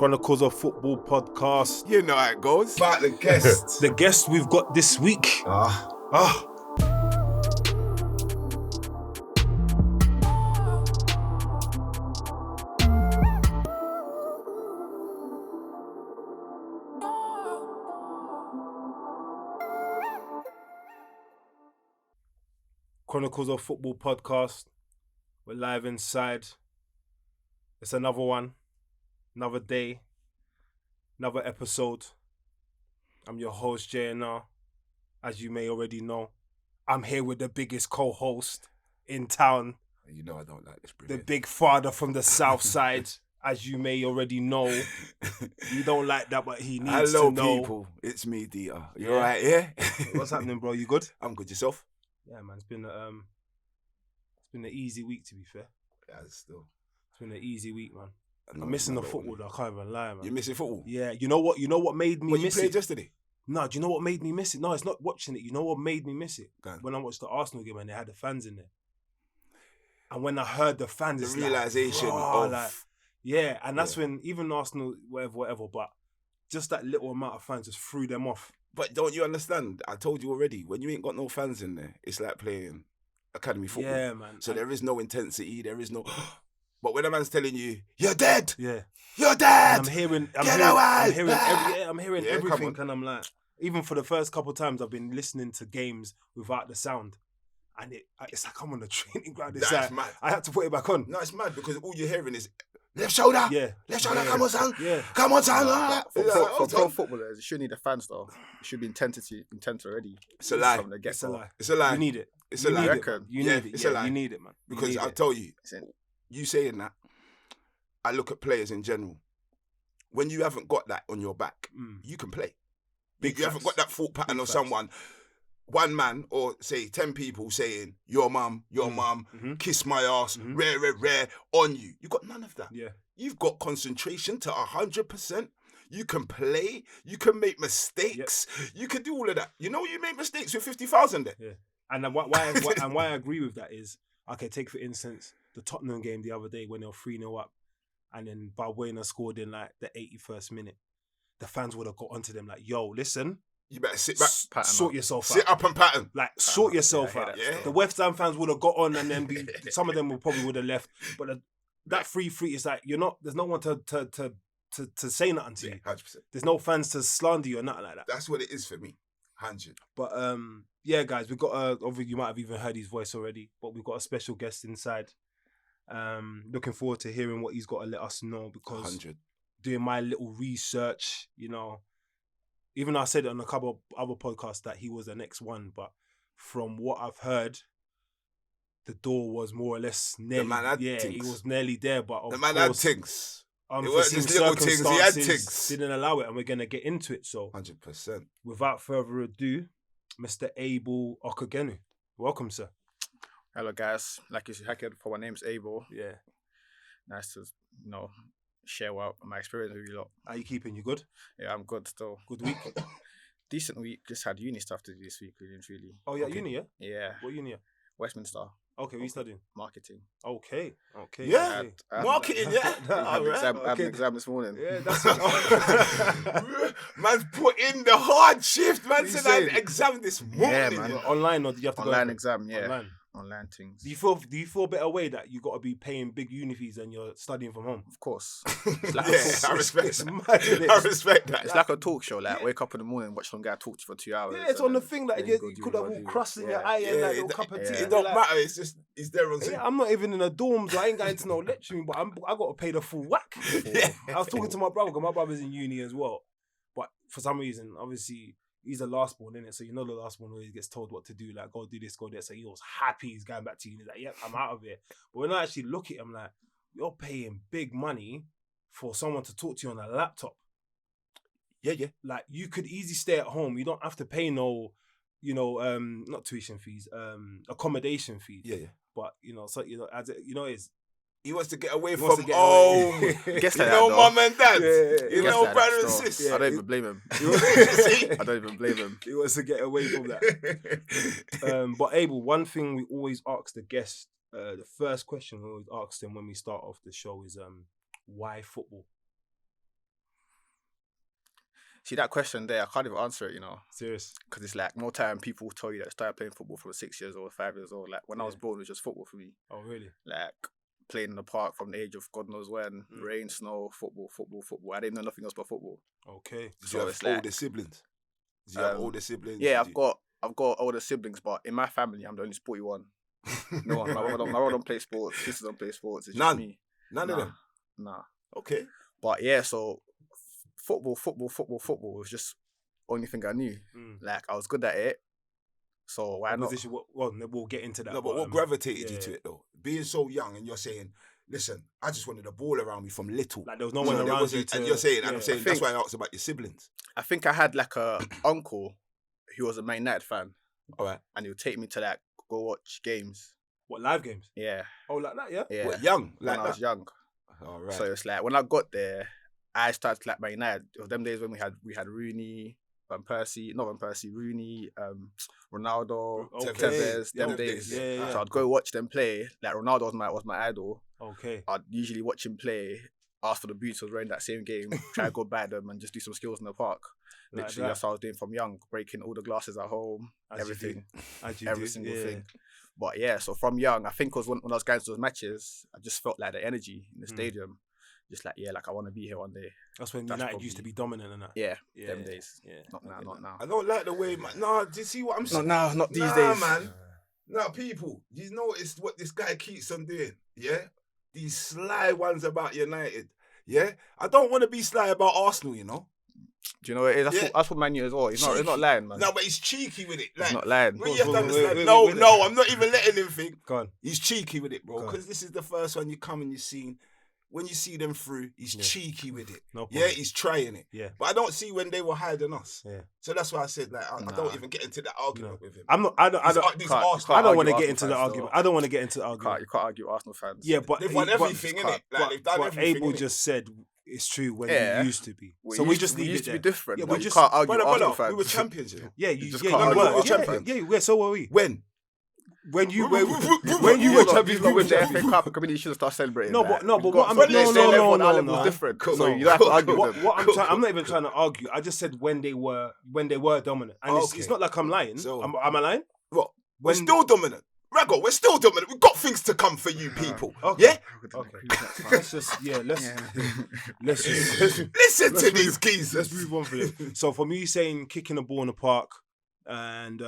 Chronicles of Football podcast. You know how it goes. About the guests. The guest we've got this week. Chronicles of Football podcast. We're live inside. It's another one, another day, another episode. I'm your host, JNR. As you may already know, I'm here with the biggest co-host in town. You know I don't like this, The big father from the south side. As you may already know, you don't like that, but he needs Hello, to know. people. It's me, Dieter. You alright, yeah? What's happening, bro? You good? I'm good. Yourself? Yeah, man. It's been an easy week, to be fair. Yeah, still. It's been an easy week, man. I'm missing the football, though. I can't even lie, man. You're missing football? Yeah. You know what made me miss You played it? yesterday? No, do you know what made me miss it? No, it's not watching it. You know what made me miss it? Go on. When I watched the Arsenal game and they had the fans in there. And when I heard the fans, The it's realisation like, of... yeah, and that's when even Arsenal, whatever, but just that little amount of fans just threw them off. But don't you understand? I told you already, when you ain't got no fans in there, it's like playing academy football. Yeah, man. So there is no intensity, there is no... But when a man's telling you, you're dead! Yeah. You're dead! And I'm hearing Yeah, everything, and I'm like, even for the first couple of times I've been listening to games without the sound. And it's like I'm on the training ground. It's That's like, mad. I had to put it back on. No, it's mad because all you're hearing is, left shoulder! Yeah. Left shoulder, Yeah. come on, son! Yeah. Come on, son! For Yeah, pro footballers, it shouldn't need the fans though. It should be intense already. It's a lie. From the It's a get-go. lie. It's a lie. You need it. It's a You lie. need it, Reckon. man. You Yeah, need it. it's a Yeah, lie. you need it, man. You Because need I'll it. tell you, you saying that, I look at players in general. When you haven't got that on your back, you can play. Big You haven't facts. got that thought pattern Big of facts. someone, one man, or say 10 people saying, your mum, kiss my ass, rare, on you. You got none of that. Yeah. You've got concentration to 100%. You can play. You can make mistakes. You can do all of that. You know you make mistakes with 50,000 there. Yeah. And then why I agree with that is, okay, take for instance, the Tottenham game the other day when they were 3-0 up and then Balbuena scored in like the 81st minute. The fans would have got onto them like, yo, listen, You better sit back, sort yourself sit out. up and pattern. Like, sort yourself yeah, I out. hear that. The West Ham fans would have got on and then some of them probably would have left. But that 3-3 is like, there's no one to say nothing to Yeah, you. 100%. There's no fans to slander you or nothing like that. That's what it is for me. 100. But yeah, guys, we've got obviously you might have even heard his voice already, but we've got a special guest inside. Looking forward to hearing what he's got to let us know because 100. doing my little research, even though I said it on a couple of other podcasts that he was the next one, but from what I've heard, the door was more or less nearly. The man had he things. was nearly there, but of The man had course, things. It weren't unforeseen just little things, he had circumstances things. didn't allow it, and we're gonna get into it. So, 100%. without further ado, Mr. Abel Okoghenu, welcome, sir. Hello guys, like you said, for my name's Abel. Yeah, Nice to share my experience with you lot. how you keeping? You good? Yeah, I'm good still. Good week. Decent week. Just had uni stuff to do this week. Really and truly. Oh yeah, Okay. uni, yeah. Yeah, What uni? Westminster Okay, what you studying? marketing. Okay. Yeah. okay. Marketing, yeah. I had Alright, an okay. exam this morning. Yeah, that's Man's put in the hard shift. Man What said you I had saying? an exam this morning. Yeah, man. online, or do you have to Online go exam, yeah. Online. Online things. Do you feel a better way that you got to be paying big uni fees and you're studying from home? Of course. Yeah, I respect It's that. mad, isn't it? I respect that. It's like a talk show. Like wake up in the morning, watch some guy talk to you for 2 hours. Yeah, it's and on the then- thing that then you go do could what have you all do. crust in Yeah. your eye and Yeah, that little cup of tea. It and don't like, matter. It's just he's there on Zoom. yeah, I'm not even in a dorm, so I ain't going to no lecturing, but I got to pay the full whack. Yeah. I was talking to my brother, because my brother's in uni as well. But for some reason, obviously, he's the last born, innit? So you know the last one always gets told what to do, like, go do this, go there. So he was happy he's going back to uni. He's like, yep, I'm out of here. But when I actually look at him, like, you're paying big money for someone to talk to you on a laptop. Yeah. Like, you could easily stay at home. You don't have to pay no, not tuition fees, accommodation fees. Yeah. But, as it, it's He wants to get away He from wants to get home. away. Guess You that, know, though. mum and dad. Yeah. You Guess know, that, brother and still. sis. I don't even blame him. See? I don't even blame him. he wants to get away from that. But Abel, one thing we always ask the guest, the first question we always ask them when we start off the show is, why football? See that question there, I can't even answer it, Serious. because it's like more time people tell you that I started playing football from 6 years old, 5 years old. Like when I was born, it was just football for me. Oh, really? Like playing in the park from the age of God knows when, rain, snow, football. I didn't know nothing else but football. Okay. Did you have older siblings? Did you have older siblings? Yeah, I've got older siblings, but in my family, I'm the only sporty one. No one. My brother don't play sports. Sisters don't play sports. It's just me. None of them. Nah. Okay. But yeah, so football was just only thing I knew. Like I was good at it. So why not? Well, we'll get into that. No, but what gravitated you to it though? Being so young and you're saying, listen, I just wanted a ball around me from little. Like there was no one around you to... And you're saying, and I'm saying, that's why I asked about your siblings. I think I had like a uncle who was a Man United fan. All right. And he would take me to like go watch games. What, live games? Yeah. Oh, like that, yeah? Yeah. What, young? When I was young. All right. So it's like when I got there, I started like Man United. It was them days when we had Rooney, Rooney, Ronaldo, Tevez, them days. Yeah. So I'd go watch them play. Like Ronaldo was my idol. Okay. I'd usually watch him play. Ask for the boots, I was wearing that same game. Try to go buy them and just do some skills in the park. Like Literally, that's what I was doing from young, breaking all the glasses at home, everything, every single thing. But yeah, so from young, I think it was when I was going to those matches, I just felt like the energy in the stadium. Just like, like I want to be here one day. That's when United used to be dominant in that. Yeah, them days. Yeah. Not now. I don't like the way, man. Nah, do you see what I'm saying? Not now, not these days. man. Now, people, you notice what this guy keeps on doing, yeah? These sly ones about United, yeah? I don't want to be sly about Arsenal, you know? Do you know what it is? That's what Man U as well. He's not lying, man. No, but he's cheeky with it. Like, he's not lying. You have to understand. No, I'm not even letting him think. Go on. He's cheeky with it, bro. Because this is the first one you come and you've seen. When you see them through, he's cheeky with it. No yeah, he's trying it. Yeah. But I don't see when they were higher than us. Yeah. So that's why I said, like, I don't even get into that argument with him. I don't want to get into the argument. I don't want to get into the argument. You can't argue Arsenal fans. Yeah, but they've won everything, innit? Like, they've done everything. Abel just said it's true when you used to be. So we just used to be different. Yeah, you can't argue Arsenal fans. We were champions, you know? Yeah, you were champions. Yeah, so were we. When you were champions with the FA Cup, the community should start celebrating. No, but what I'm no, different. So you don't have to argue with them. I'm not even trying to argue. I just said when they were dominant, and it's not like I'm lying. So, am I lying? What? We're still dominant. Rago, we're still dominant. We've got things to come for you people. Yeah? Okay. Let's listen to these geezers. Let's move on for it. So for me saying kicking a ball in the park and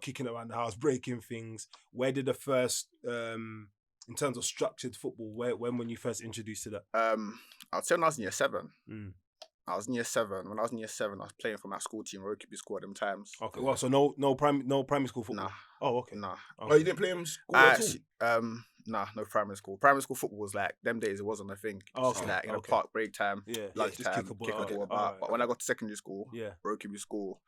kicking around the house, breaking things, where did the first in terms of structured football, when you first introduced to that? I'd say when I was in year 7. I was in year 7. When I was in year 7, I was playing for my school team, rugby school at them times. Okay, well, so no primary school football? Nah. Oh, okay. Nah. Okay. Oh, you didn't play in school at all? Nah, no primary school. Primary school football was like, them days it wasn't a thing. It was just like, in the park, break time, lunch time, kick a ball about. Right, but when I got to secondary school, rugby school,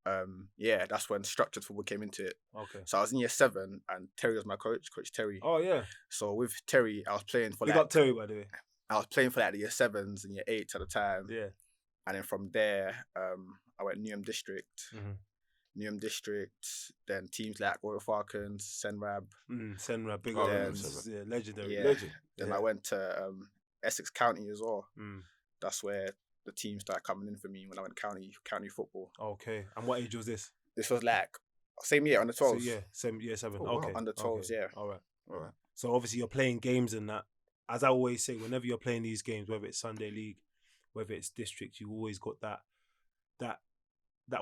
that's when structured football came into it. Okay. So I was in year 7 and Terry was my coach Terry. Oh, yeah. So with Terry, I was playing for You got Terry, by the way. I was playing for like the year 7s and year 8s at the time. Yeah. And then from there, I went Newham District. Newham District, then teams like Royal Falcons, Senrab. Senrab, big legendary. Yeah. Legend. Then I went to Essex County as well. That's where the team started coming in for me when I went county football. Okay. And what age was this? This was like same year, under 12s. So, same year 7. Oh, okay. Wow. Under 12s, yeah. All right. So obviously you're playing games and that. As I always say, whenever you're playing these games, whether it's Sunday League, whether it's district, you always got that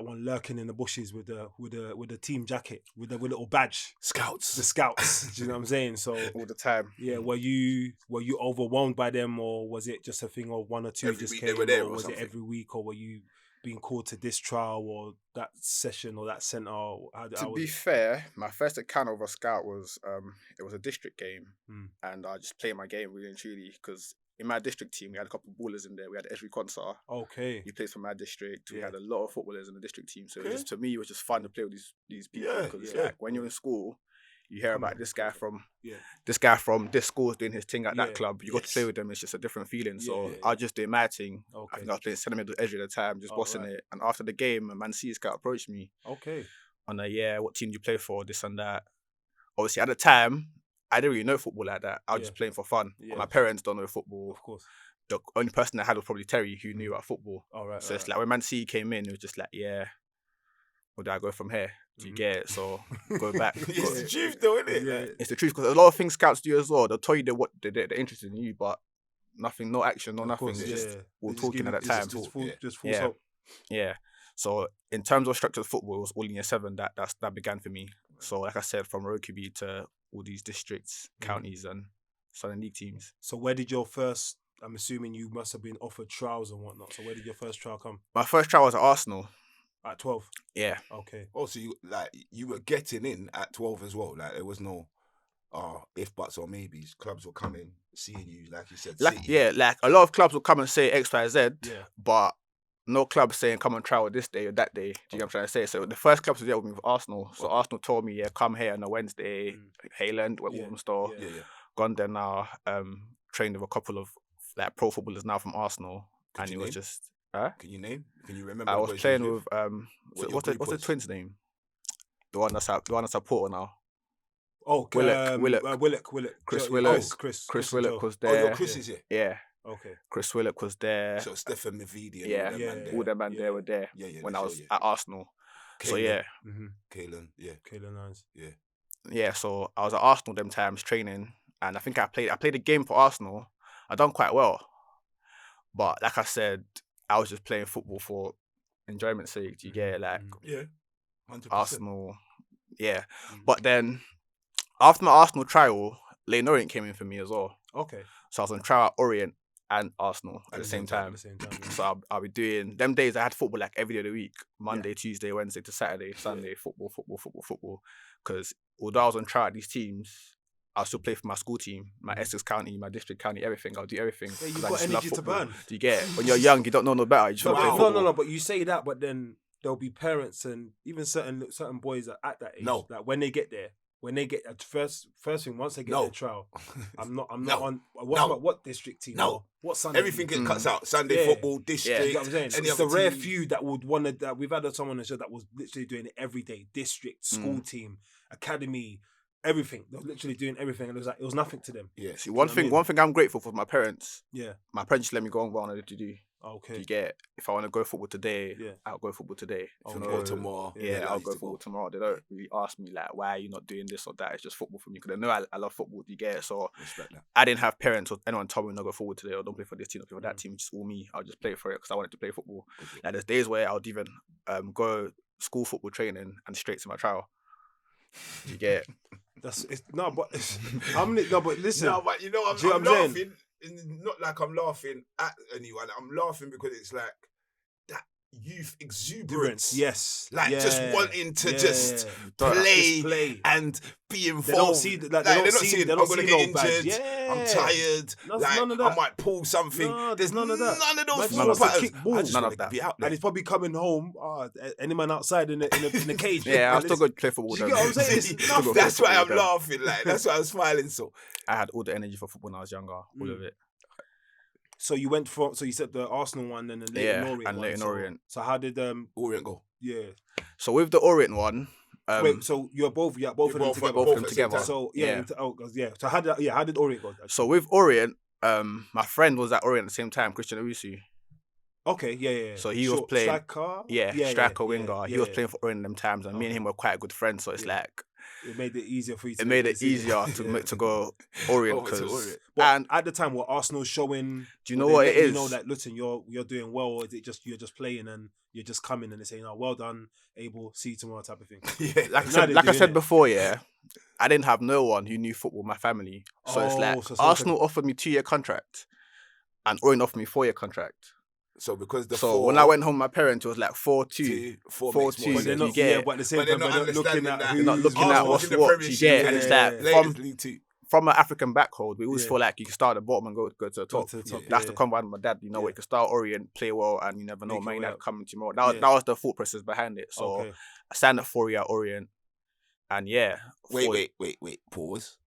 one lurking in the bushes with the team jacket, with the little badge. Scouts. The scouts. Do you know what I'm saying? So all the time. Yeah. Were you overwhelmed by them, or was it just a thing of one or two Every just week came, they were there, or was something? it every week, or were you being called to this trial or that session or that centre? To be fair, my first encounter with a scout was it was a district game, and I just played my game really and truly because in my district team we had a couple of ballers in there. We had Ezri Konsa. Okay. He plays for my district. We had a lot of footballers in the district team, so to me it was just fun to play with these people because it's like when you're in school, you hear about this guy from this school is doing his thing at that club. You got to play with them. It's just a different feeling. So I was just doing my thing. Okay. I think I was playing centre middle Ezri at the time, just bossing it. And after the game, a Man City scout approached me. Okay. On what team do you play for? This and that. Obviously, at the time, I didn't really know football like that. I was just playing for fun. Yeah. My parents don't know football. Of course. the only person I had was probably Terry, who knew about football. All right. So it's like when Man City came in, it was just like, yeah, where do I go from here? Do you get it? So go back. It's the truth, though, isn't it? Yeah. Like, It's the truth, because a lot of things scouts do as well. They'll tell you they're interested in you, but nothing, no action, no Of nothing. course, It's just all They just talking give at you- that time. Just false Yeah. hope. Yeah. So in terms of structured football, it was all in year 7 that began for me. So like I said, from Rokeby to all these districts, counties, and Southern League teams. So where did your first? I'm assuming you must have been offered trials and whatnot. So where did your first trial come? My first trial was at Arsenal. At 12. Yeah. Okay. also, you were getting in at 12 as well. Like, there was no if, buts, or maybes. Clubs were coming, seeing you, like you said. Like, City. yeah, like a lot of clubs will come and say X, Y, Z, Yeah. but no club saying come and trial this day or that day. Do you get what I'm trying to say? So the first club to deal with me was Arsenal. So Arsenal told me, yeah, come here on a Wednesday, Hayland, Walthamstow, Yeah. gone there now, trained with a couple of like pro footballers now from Arsenal. Could and you it was name? just huh? Can you name? Can you remember? I the was boys you playing was with What your what's the group was? twins' name? The one that's at Porto now. Oh, Willock. Chris Willock. Chris Willock was Oh, there. your Chris is here. Yeah. Okay. Chris Willock was there. So Stefan Mavidi and Yeah. all them man there. All them man there were there Yeah, when I that's was it, at Arsenal. So Kalen. yeah. Mm-hmm. Kalen, yeah. Kayla Nines. Yeah, so I was at Arsenal them times training, and I think I played a game for Arsenal. I done quite well, but like I said, I was just playing football for enjoyment's sake. Do you get it? Like Yeah, 100%. Arsenal, yeah. Mm. But then after my Arsenal trial, Leyton Orient came in for me as well. Okay. So I was on trial at Orient and Arsenal at the same At time. the same time. Yeah. So I'll be doing them days. I had football like every day of the week: Monday, Tuesday, Wednesday to Saturday, Sunday, football. Because although I was on trial at these teams, I'll still play for my school team, my Essex County, my district county, everything. I'll do everything. Yeah, you've 'cause I got just love energy to football. burn. Do you get it? When you're young, you don't know no better. You just want to play football. No. But you say that, but then there'll be parents and even certain boys at that age. No. Like when they get there, at first thing once they get their trial, I'm not No. on. No. What district team? No. Or what Sunday? Everything team? gets cuts out. Sunday Yeah. football, district. You know what I'm saying? any It's the other rare team. few that would want to. That we've had someone on the show that was literally doing it every day. District, school team, academy, everything. They were literally doing everything, and it was nothing to them. Yeah. See, know what I mean? one thing I'm grateful for my parents. Yeah. My parents just let me go on what I wanted to do. Okay. Do you get it? If I want to go football today, Yeah. I'll go football today. If you Okay. know, Or tomorrow. Yeah, I'll like go to football tomorrow. They don't really ask me like, why are you not doing this or that? It's just football for me because they know I love football. Do you get it? So Respect that. I didn't have parents or anyone told me not to go forward today or don't play for this team or play for that team. It's just all me. I'll just play for it because I wanted to play football. Like there's days where I'll even go school football training and straight to my trial. Do you get it? But listen. No, but you know, I'm Do you know what I'm laughing. Not like I'm laughing at anyone. I'm laughing because it's like that youth exuberance. Yes. Like just wanting to just Just play and be involved. They don't see like, that. they're not seeing I'm gonna get injured. Yeah. I'm tired. That's none of that. I might pull something. No, There's none of that. None of those Man, thought just patterns. kick ball. I just None wanna of that. be out there. And he's probably coming home. Any man outside in the cage. Yeah, I'll still go play football. Do you get what I'm saying? It's Still go nothing. play That's why I'm football with them. laughing. Like that's why I'm smiling. So I had all the energy for football when I was younger. All of it. So you went from. So you said the Arsenal one and the Leyton Orient and one. Leyton Orient. So how did Orient go. Yeah. So with the Orient one, Wait. So you're both of them together. both of them at the same together. time. So Yeah. So how did Orient go? So with Orient, my friend was at Orient at the same time, Christian Owusu. Okay. Yeah. So he was playing- striker. Striker winger. He was yeah. playing for Orient them times, and me and him were quite good friends. So it's like It made it easier for you. it made it easier to go Orient Over to because Orient. And at the time, were Arsenal showing? do you know were what they it letting is? You know that listen, you're doing well, or is it just you're just playing and you're just coming and they're saying, "Oh, well done, Abel, see you tomorrow," type of thing. Yeah. Now I they said do, innit? before, yeah, I didn't have no one who knew football. My family, so it's like so Arsenal offered me 2-year contract, and Orient offered me 4-year contract. So because the So when I went home, my parents it was like 4-2. 4-2. But they're not, you get it. but at the same But they're time, not they're not looking understanding at that. who's You're not looking at Arsenal what's in the what. Premier You get it, and League, it's like Latest League Two. from an African backhold, we always Yeah. feel like you can start at the bottom and go to the Go top. to the top, That's yeah. the combat with my dad. You know, Yeah. you can start Orient, play well, and you never know. Make your Man way United up. coming tomorrow. Yeah. That was the thought process behind it. So Okay. I signed at 4 year at Orient, and Wait. Pause.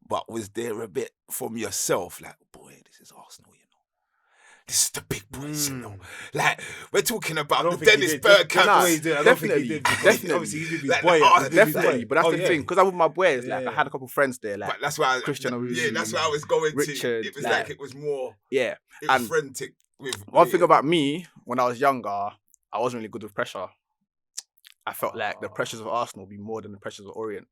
But was there a bit from yourself like, boy, this is Arsenal, you know? this is the big boys, you know. Like, we're talking I about don't the think he Dennis did. Bergkamp. Just the way he did, I don't think he did. Definitely. Obviously, he's with his Like, boy. oh, he's with his Definitely, boy. but that's Oh, the yeah. thing. Because I'm with my boys, like Yeah. I had a couple friends there, like But that's why Christian Owusu, that's where I was going Richard, to. It was like- like it was more yeah. And frantic. With one thing about me, when I was younger, I wasn't really good with pressure. I felt like the pressures of Arsenal would be more than the pressures of Orient.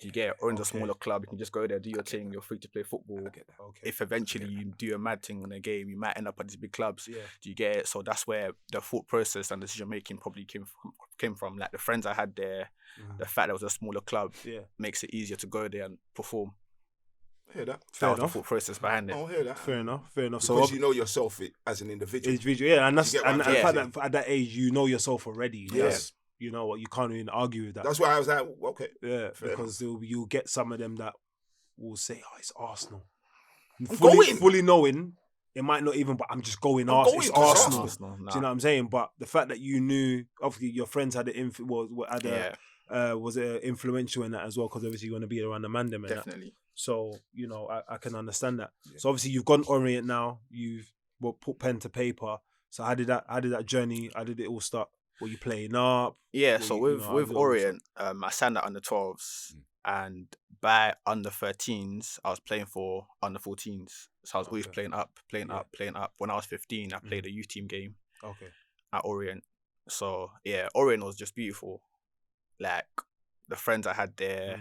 You get Orient's a smaller club, you can just go there, do your thing, you're free to play football. Okay. If eventually you do a mad thing in a game, you might end up at these big clubs. Yeah. Do you get it? So that's where the thought process and decision making probably came from. Like the friends I had there, the fact that it was a smaller club makes it easier to go there and perform. I hear that. Fair That was enough. the thought process behind it. I hear that. Fair enough. So Because you know yourself you know yourself. yeah, and that's You get what and I'm the fact saying? that at that age you know yourself already. Yeah. Yes. You know what? You can't even argue with that. That's why I was like, okay. Yeah, Fair because you'll get some of them that will say, "Oh, it's Arsenal." I'm fully, going. fully knowing it might not even, but I'm just going. I'm Arsenal. going It's 'cause Arsenal. Arsenal. Do you know what I'm saying? But the fact that you knew, obviously, your friends had was it influential in that as well? Because obviously you want to be around the man them and that. Definitely. So you know, I can understand that. Yeah. So obviously you've gone Orient now. You've put pen to paper. So how did that journey? How did it all start? Were you playing up? Yeah, Were so you- with you know, how did it all Orient, I signed at under 12s, and by under 13s, I was playing for under 14s. So I was always playing up. When I was 15, I played a youth team game at Orient. So yeah, Orient was just beautiful. Like the friends I had there,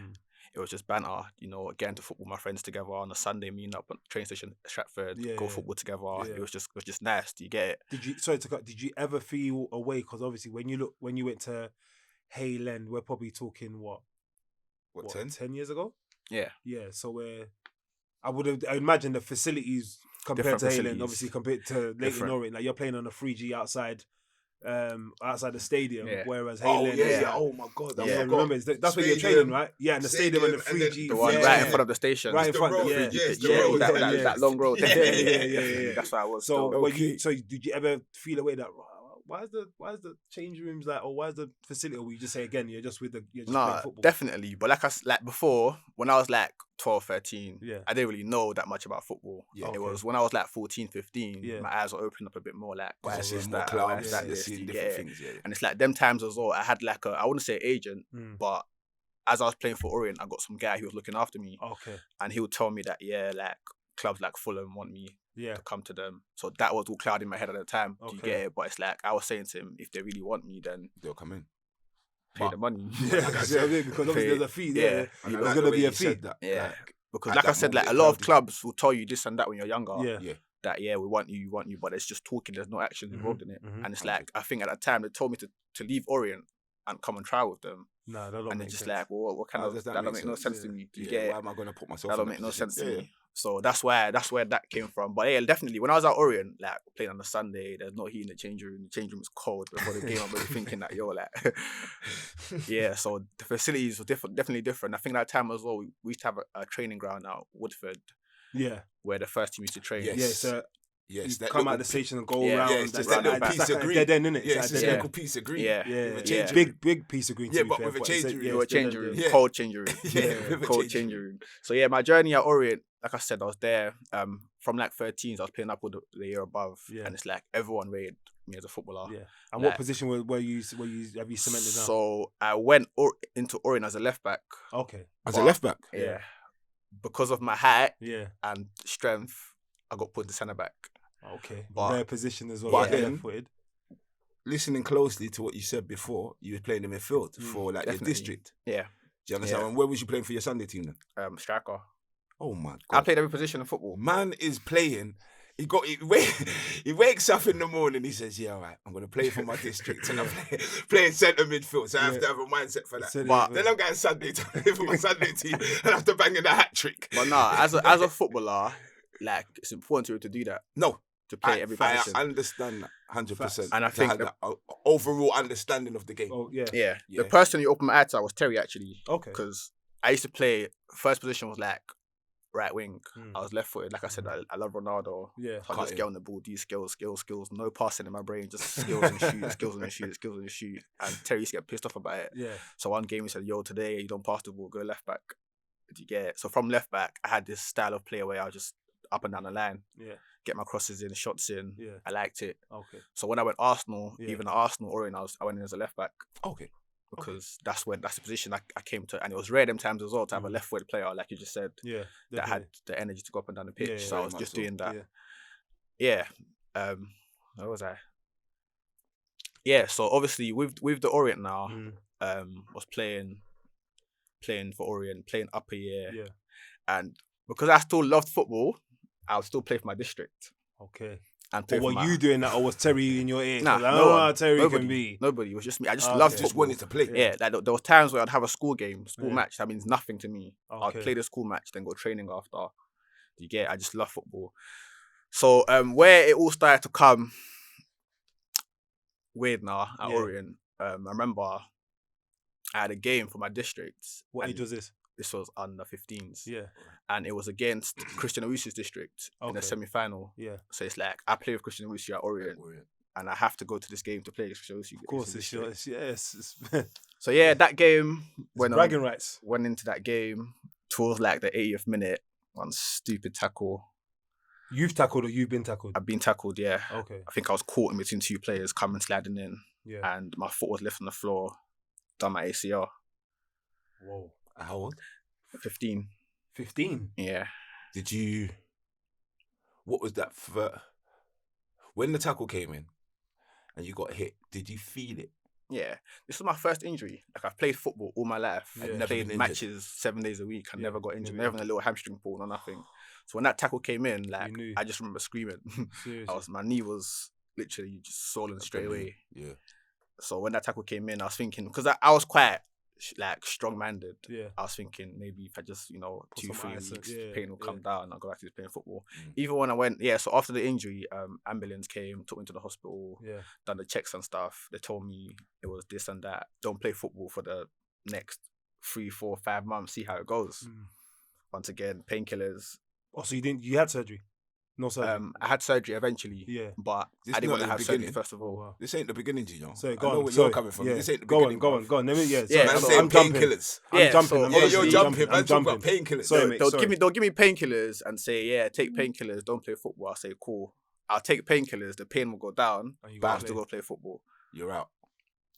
it was just banter. You know, getting to football with my friends together on a Sunday, meeting up at the train station at Stratford, go football together. Yeah. It was just nice. Do you get it? Did you ever feel away? Because obviously when you went to Hayland, we're probably talking what 10 years ago? Yeah. Yeah. So I imagine the facilities compared Different to Hayland, facilities. obviously compared to Leyton Different. Orient, like you're playing on a 3G outside the stadium, Yeah. whereas Oh Hayland yeah. Oh my god. I yeah, forgot. remember that's where you're Stadium, training, right? Yeah, and the stadium and the stadium, and 3G, The one right in front of the station. right in the front, road, yeah, yes, the yeah, road, that long road. Yeah, yeah. That's what I was. So, still. so did you ever feel away that why is the change rooms like, or why is the facility? Or will you just say again, you're just playing football? Definitely. But like before, when I was like 12, 13, Yeah. I didn't really know that much about football. Yeah. It was when I was like 14, 15, Yeah. my eyes were opening up a bit more. Like, why You're is seeing this more that? Why clubs, is that you're this? seeing Do you different get it? things. Yeah. And it's like them times as well. I had like I wouldn't say agent, but as I was playing for Orient, I got some guy who was looking after me, Okay. and he would tell me that like clubs like Fulham want me Yeah. to come to them. So that was all clouding my head at the time. Do you Okay. get it? But it's like I was saying to him, if they really want me, then They'll come in. pay the money. Yeah, because obviously there's a fee. Yeah, And I there's like gonna the way be a you fee. said that. Yeah. Like, Because at like I that said, like a moment, lot it of felt clubs will tell you this and that when you're younger. Yeah. That we want you, but it's just talking. There's no action involved in it. mhm. And it's like I think at that time they told me to leave Orient and come and try with them. No, that don't And make it's just sense. like, well, what kind How of does that that don't make make no sense? sense to me. Do you Yeah, get why it? am I going to put myself That in don't that make no position? sense to Yeah, me. So that's where that came from. But yeah, definitely when I was at Orient, like playing on a Sunday, there's no heat in the change room. The change room is cold before the game. I'm really thinking that like, yeah. So the facilities were definitely different. I think that time as well, we used to have a training ground out Woodford Yeah. where the first team used to train. Yes. Yeah, so Yes, you that come out little the station and go Yeah, around. yeah, it's just that little piece of green. Dead end, innit? Yeah, it's It's just like a a little piece of green. Yeah. yeah, with a yeah. change room. Big piece of green. Yeah, to be but fair, with a it's change a- room. yeah, It was it's dead changing end, room, yeah. Yeah. cold changing room. Yeah, with a cold change changing room. room. So yeah, my journey at Orient, like I said, I was there from like 13s. I was playing up with the year above, Yeah. and it's like everyone rated me as a footballer. Yeah. And Like- what position were you have you cemented now? So I went into Orient as a left back. Okay. As a But- left back. Yeah. Because of my height Yeah. and strength, I got put to centre back. Okay. But- Rare position as well. but Yeah. then- Left-footed. Listening closely to what you said before, you was playing in midfield for like definitely. your district. Yeah. Do you understand? Yeah. And where was you playing for your Sunday team then? Striker. Oh my I god. played every position in football. Man is playing. He wakes up in the morning. He says, "Yeah, all right, I'm gonna play for my district, and I'm playing centre midfield. So I have to have a mindset for that." Centre But midfield. then I'm going Sunday to play for my Sunday team, and I have to bang in the hat trick. But nah, as a footballer, like it's important to do that. No, To play every I position. understand that 100%, And I to think have that overall understanding of the game. Oh yeah. Yeah. Yeah. The person who opened my eyes to was Terry actually. Okay. Because I used to play, first position was like right wing. Mm. I was left footed. Like I said, I love Ronaldo. Yeah. So I just Cutting. get on the ball, do skills. No passing in my brain, just skills and shoot, skills and shoot. And Terry used to get pissed off about it. Yeah. So one game he said, "Yo, today you don't pass the ball, go left back." Did you get it? So from left back, I had this style of play where I was just up and down the line, Yeah. get my crosses in, shots in. Yeah. I liked it. Okay. So when I went Arsenal, Yeah. even at Arsenal, Orient, I went in as a left back. Okay. Because that's the position I came to, and it was rare them times as well to have a left-footed player, like you just said, Yeah. that had the energy to go up and down the pitch. Yeah, so I was just doing that. Yeah. Where was I? Yeah. So obviously with the Orient now, was playing for Orient, playing upper year. Yeah. And because I still loved football, I would still play for my district. Okay. And Or were you doing that, or was Terry in your ear? Nah, I don't know how Terry nobody, can be. Nobody. It was just me. I just loved football. Just wanted to play. Yeah, like there was times where I'd have a school match. That means nothing to me. I'd play the school match, then go training after. You get it? I just love football. So where it all started to come weird now at Orient, I remember I had a game for my district. What age was this? This was under 15s. Yeah. And it was against Christian Owusu's district in the semi-final. Yeah. So it's like, I play with Christian Owusu at Orient. And I have to go to this game to play against Christian Owusu. Of course, it's yours. Yes. So yeah, that game, when bragging rights. Went into that game towards like the 80th minute, one stupid tackle. You've tackled or you've been tackled? I've been tackled, yeah. Okay. I think I was caught in between two players coming sliding in. Yeah. And my foot was left on the floor, done my ACL. Whoa. How old? 15. 15? Yeah. What was that when the tackle came in and you got hit, did you feel it? Yeah. This was my first injury. Like, I've played football all my life. Yeah. I've played matches 7 days a week. I never got injured. Never had a little hamstring pull or nothing. So when that tackle came in, like, I just remember screaming. My knee was literally just swollen straight away. Yeah. So when that tackle came in, I was thinking, because I was quite like strong-minded. Yeah. I was thinking maybe if I just, 2-3 weeks, pain will come down and I'll go back to playing football. Even when I went, so after the injury, ambulance came, took me to the hospital, done the checks and stuff. They told me it was this and that. Don't play football for the next 3, 4, 5 months. See how it goes. Once again, painkillers. Oh, so you had surgery? No surgery? I had surgery eventually. Yeah. But This I didn't want to not have the surgery beginning. first of all. Wow. This ain't the beginning, you know. So I go know on. where you're coming from. Yeah. This ain't the Go beginning. on. Let me, Man, I'm saying jumping. painkillers. I'm jumping. so- You're jumping. I'm jumping. Painkillers. Sorry, mate. They'll give me painkillers and say, take painkillers, don't play football. I'll say, cool. I'll take painkillers, the pain will go down, but I'll still go play football. You're out.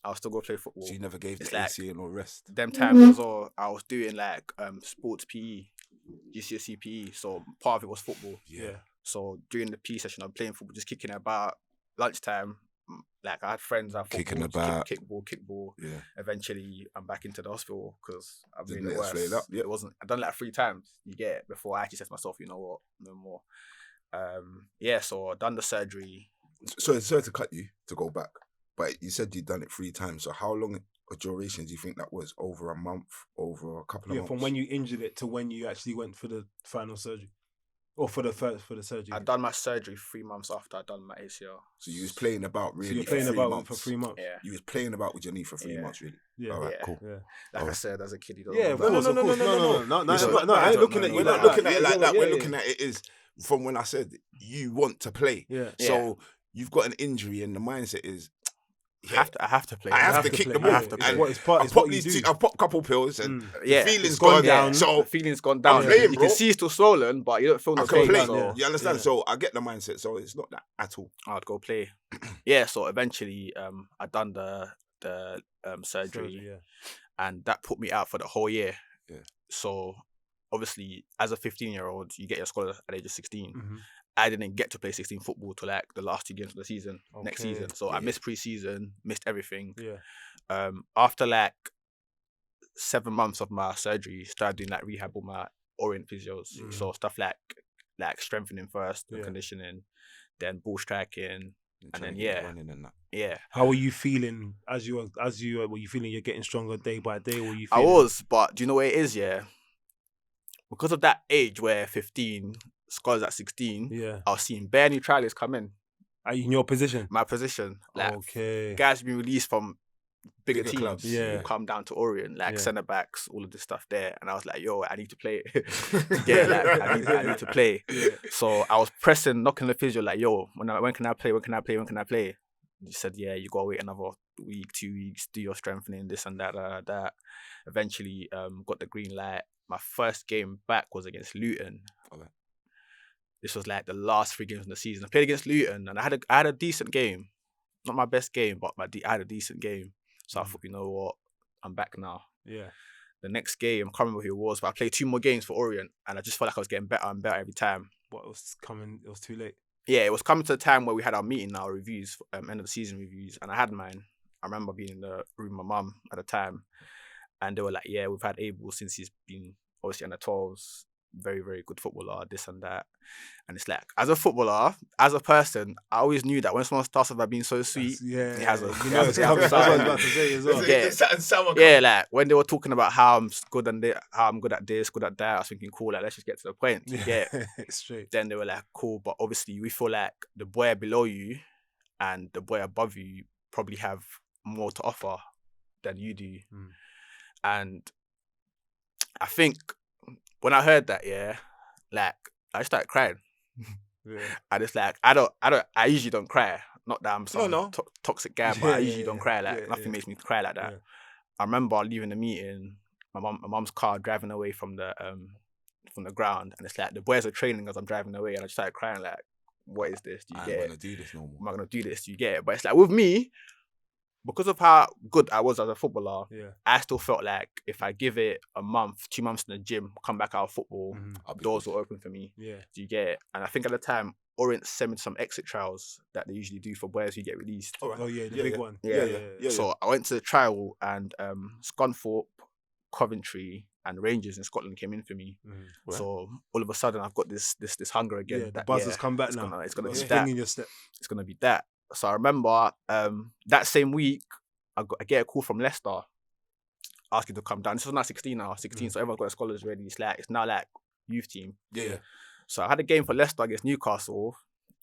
I'll still go play football. So you never gave the It's like- ACL no rest. Them times as well, I was doing like sports PE, GCSE PE, so part of it was football. Yeah. So during the PE session, I'm playing football, just kicking about. Lunchtime, like I had friends at football, Kicking about. kickball. Yeah. Eventually, I'm back into the hospital because I've Didn't been let us worse. flare up, yeah. It wasn't. I've done it like 3 times. You get it before I actually said to myself, you know what, no more. So I done the surgery. Sorry to cut you to go back, but you said you'd done it 3 times. So how long a duration do you think that was? Over a month? Over a couple of months? From when you injured it to when you actually went for the final surgery, or for the surgery. I done my surgery 3 months after I done my ACL. So you was playing about really. So you're for playing 3 about months. for 3 months. Yeah. You was playing about with your knee for 3 months, really. Yeah. All right, Yeah. cool. Yeah. Like I said, as a kid, you don't Yeah, know of about course, it. of course. No, I ain't looking at you. We're not looking at it like that. We're looking at it is from when I said you want to play. Yeah. So you've got an injury, and the mindset is I have to play. I have to to kick play. the Yeah, ball. it's And what- it's part- I it's pop what you these do. I pop a couple pills, and Yeah, the feeling's it's gone gone down. down. So the feeling's gone down. I'm playing, You bro. can see it's still swollen, but you don't feel I no can pain. play. So You understand? Yeah. So I get the mindset. So it's not that at all. I'd go play. Yeah, so eventually I done the surgery, Yeah. and that put me out for the whole year. Yeah. So obviously, as a 15-year-old, you get your scholar at the age of 16. Mm-hmm. I didn't get to play 16 football till like the last 2 games of the season, next Okay. season. So I missed pre-season, missed everything. Yeah. After like 7 months of my surgery, started doing like rehab with my Orient physios. So stuff like strengthening first, the conditioning, then ball striking, and then running and that. yeah. How were you feeling were you feeling you're getting stronger day by day? Were you? I Feeling... was, but do you know what it is? Yeah, because of that age where 15, scholars at 16, Yeah. I was seeing bare new trialists come in. In your position. My position, like Okay. guys being released from bigger teams, clubs. Yeah. who come down to Orient, like Yeah. centre backs, all of this stuff there, and I was like, yo, I need to play. Yeah, like I need to play. Yeah. So I was pressing, knocking the physio, like, yo, when can I play? When can I play? When can I play? He said, yeah, you gotta wait another week, 2 weeks, do your strengthening, this and that. Eventually, got the green light. My first game back was against Luton. Okay. this was like the last 3 games of the season. I played against Luton, and I had a decent game. Not my best game, but I had a decent game. So I thought, you know what, I'm back now. Yeah. The next game, I can't remember who it was, but I played 2 more games for Orient, and I just felt like I was getting better and better every time. What was coming? It was too late. Yeah, it was coming to the time where we had our meeting, our reviews, end of the season reviews, and I had mine. I remember being in the room with my mum at the time, and they were like, yeah, we've had Abel since he's been obviously under 12s, very, very good footballer, this and that. And it's like, as a footballer, as a person, I always knew that when someone starts off by being so sweet, Yeah. he has a, You know, that's what I was about to say as well. Yeah, like when they were talking about how I'm good and how I'm good at this, good at that, I was thinking, cool, like let's just get to the point. Yeah, straight. Then they were like, cool, but obviously we feel like the boy below you and the boy above you probably have more to offer than you do. And I think when I heard that, yeah, like I just started crying. Yeah. And it's like I usually don't cry. Not that I'm some toxic guy, but I usually don't cry. Like nothing makes me cry like that. Yeah. I remember leaving the meeting, my mum's car driving away from the ground, and it's like the boys are training as I'm driving away, and I just started crying like, what is this? Do you get it? I'm gonna do this no more. Am I gonna do this? Do you get it? But it's like with me, because of how good I was as a footballer, I still felt like if I give it a month, 2 months in the gym, come back out of football, doors will open for me. Yeah. Do you get it? And I think at the time, Orient sent me some exit trials that they usually do for boys who get released. Oh, right. Oh yeah, the big one. Yeah. So I went to the trial, and Scunthorpe, Coventry, and Rangers in Scotland came in for me. Right. So all of a sudden, I've got this hunger again. Yeah, the buzz has come back now. It's gonna be that. In your step. It's gonna be that. So I remember that same week, I get a call from Leicester asking to come down. This was now 16 now, 16. So everyone's got their scholars ready. It's now like youth team. Yeah. So I had a game for Leicester against Newcastle,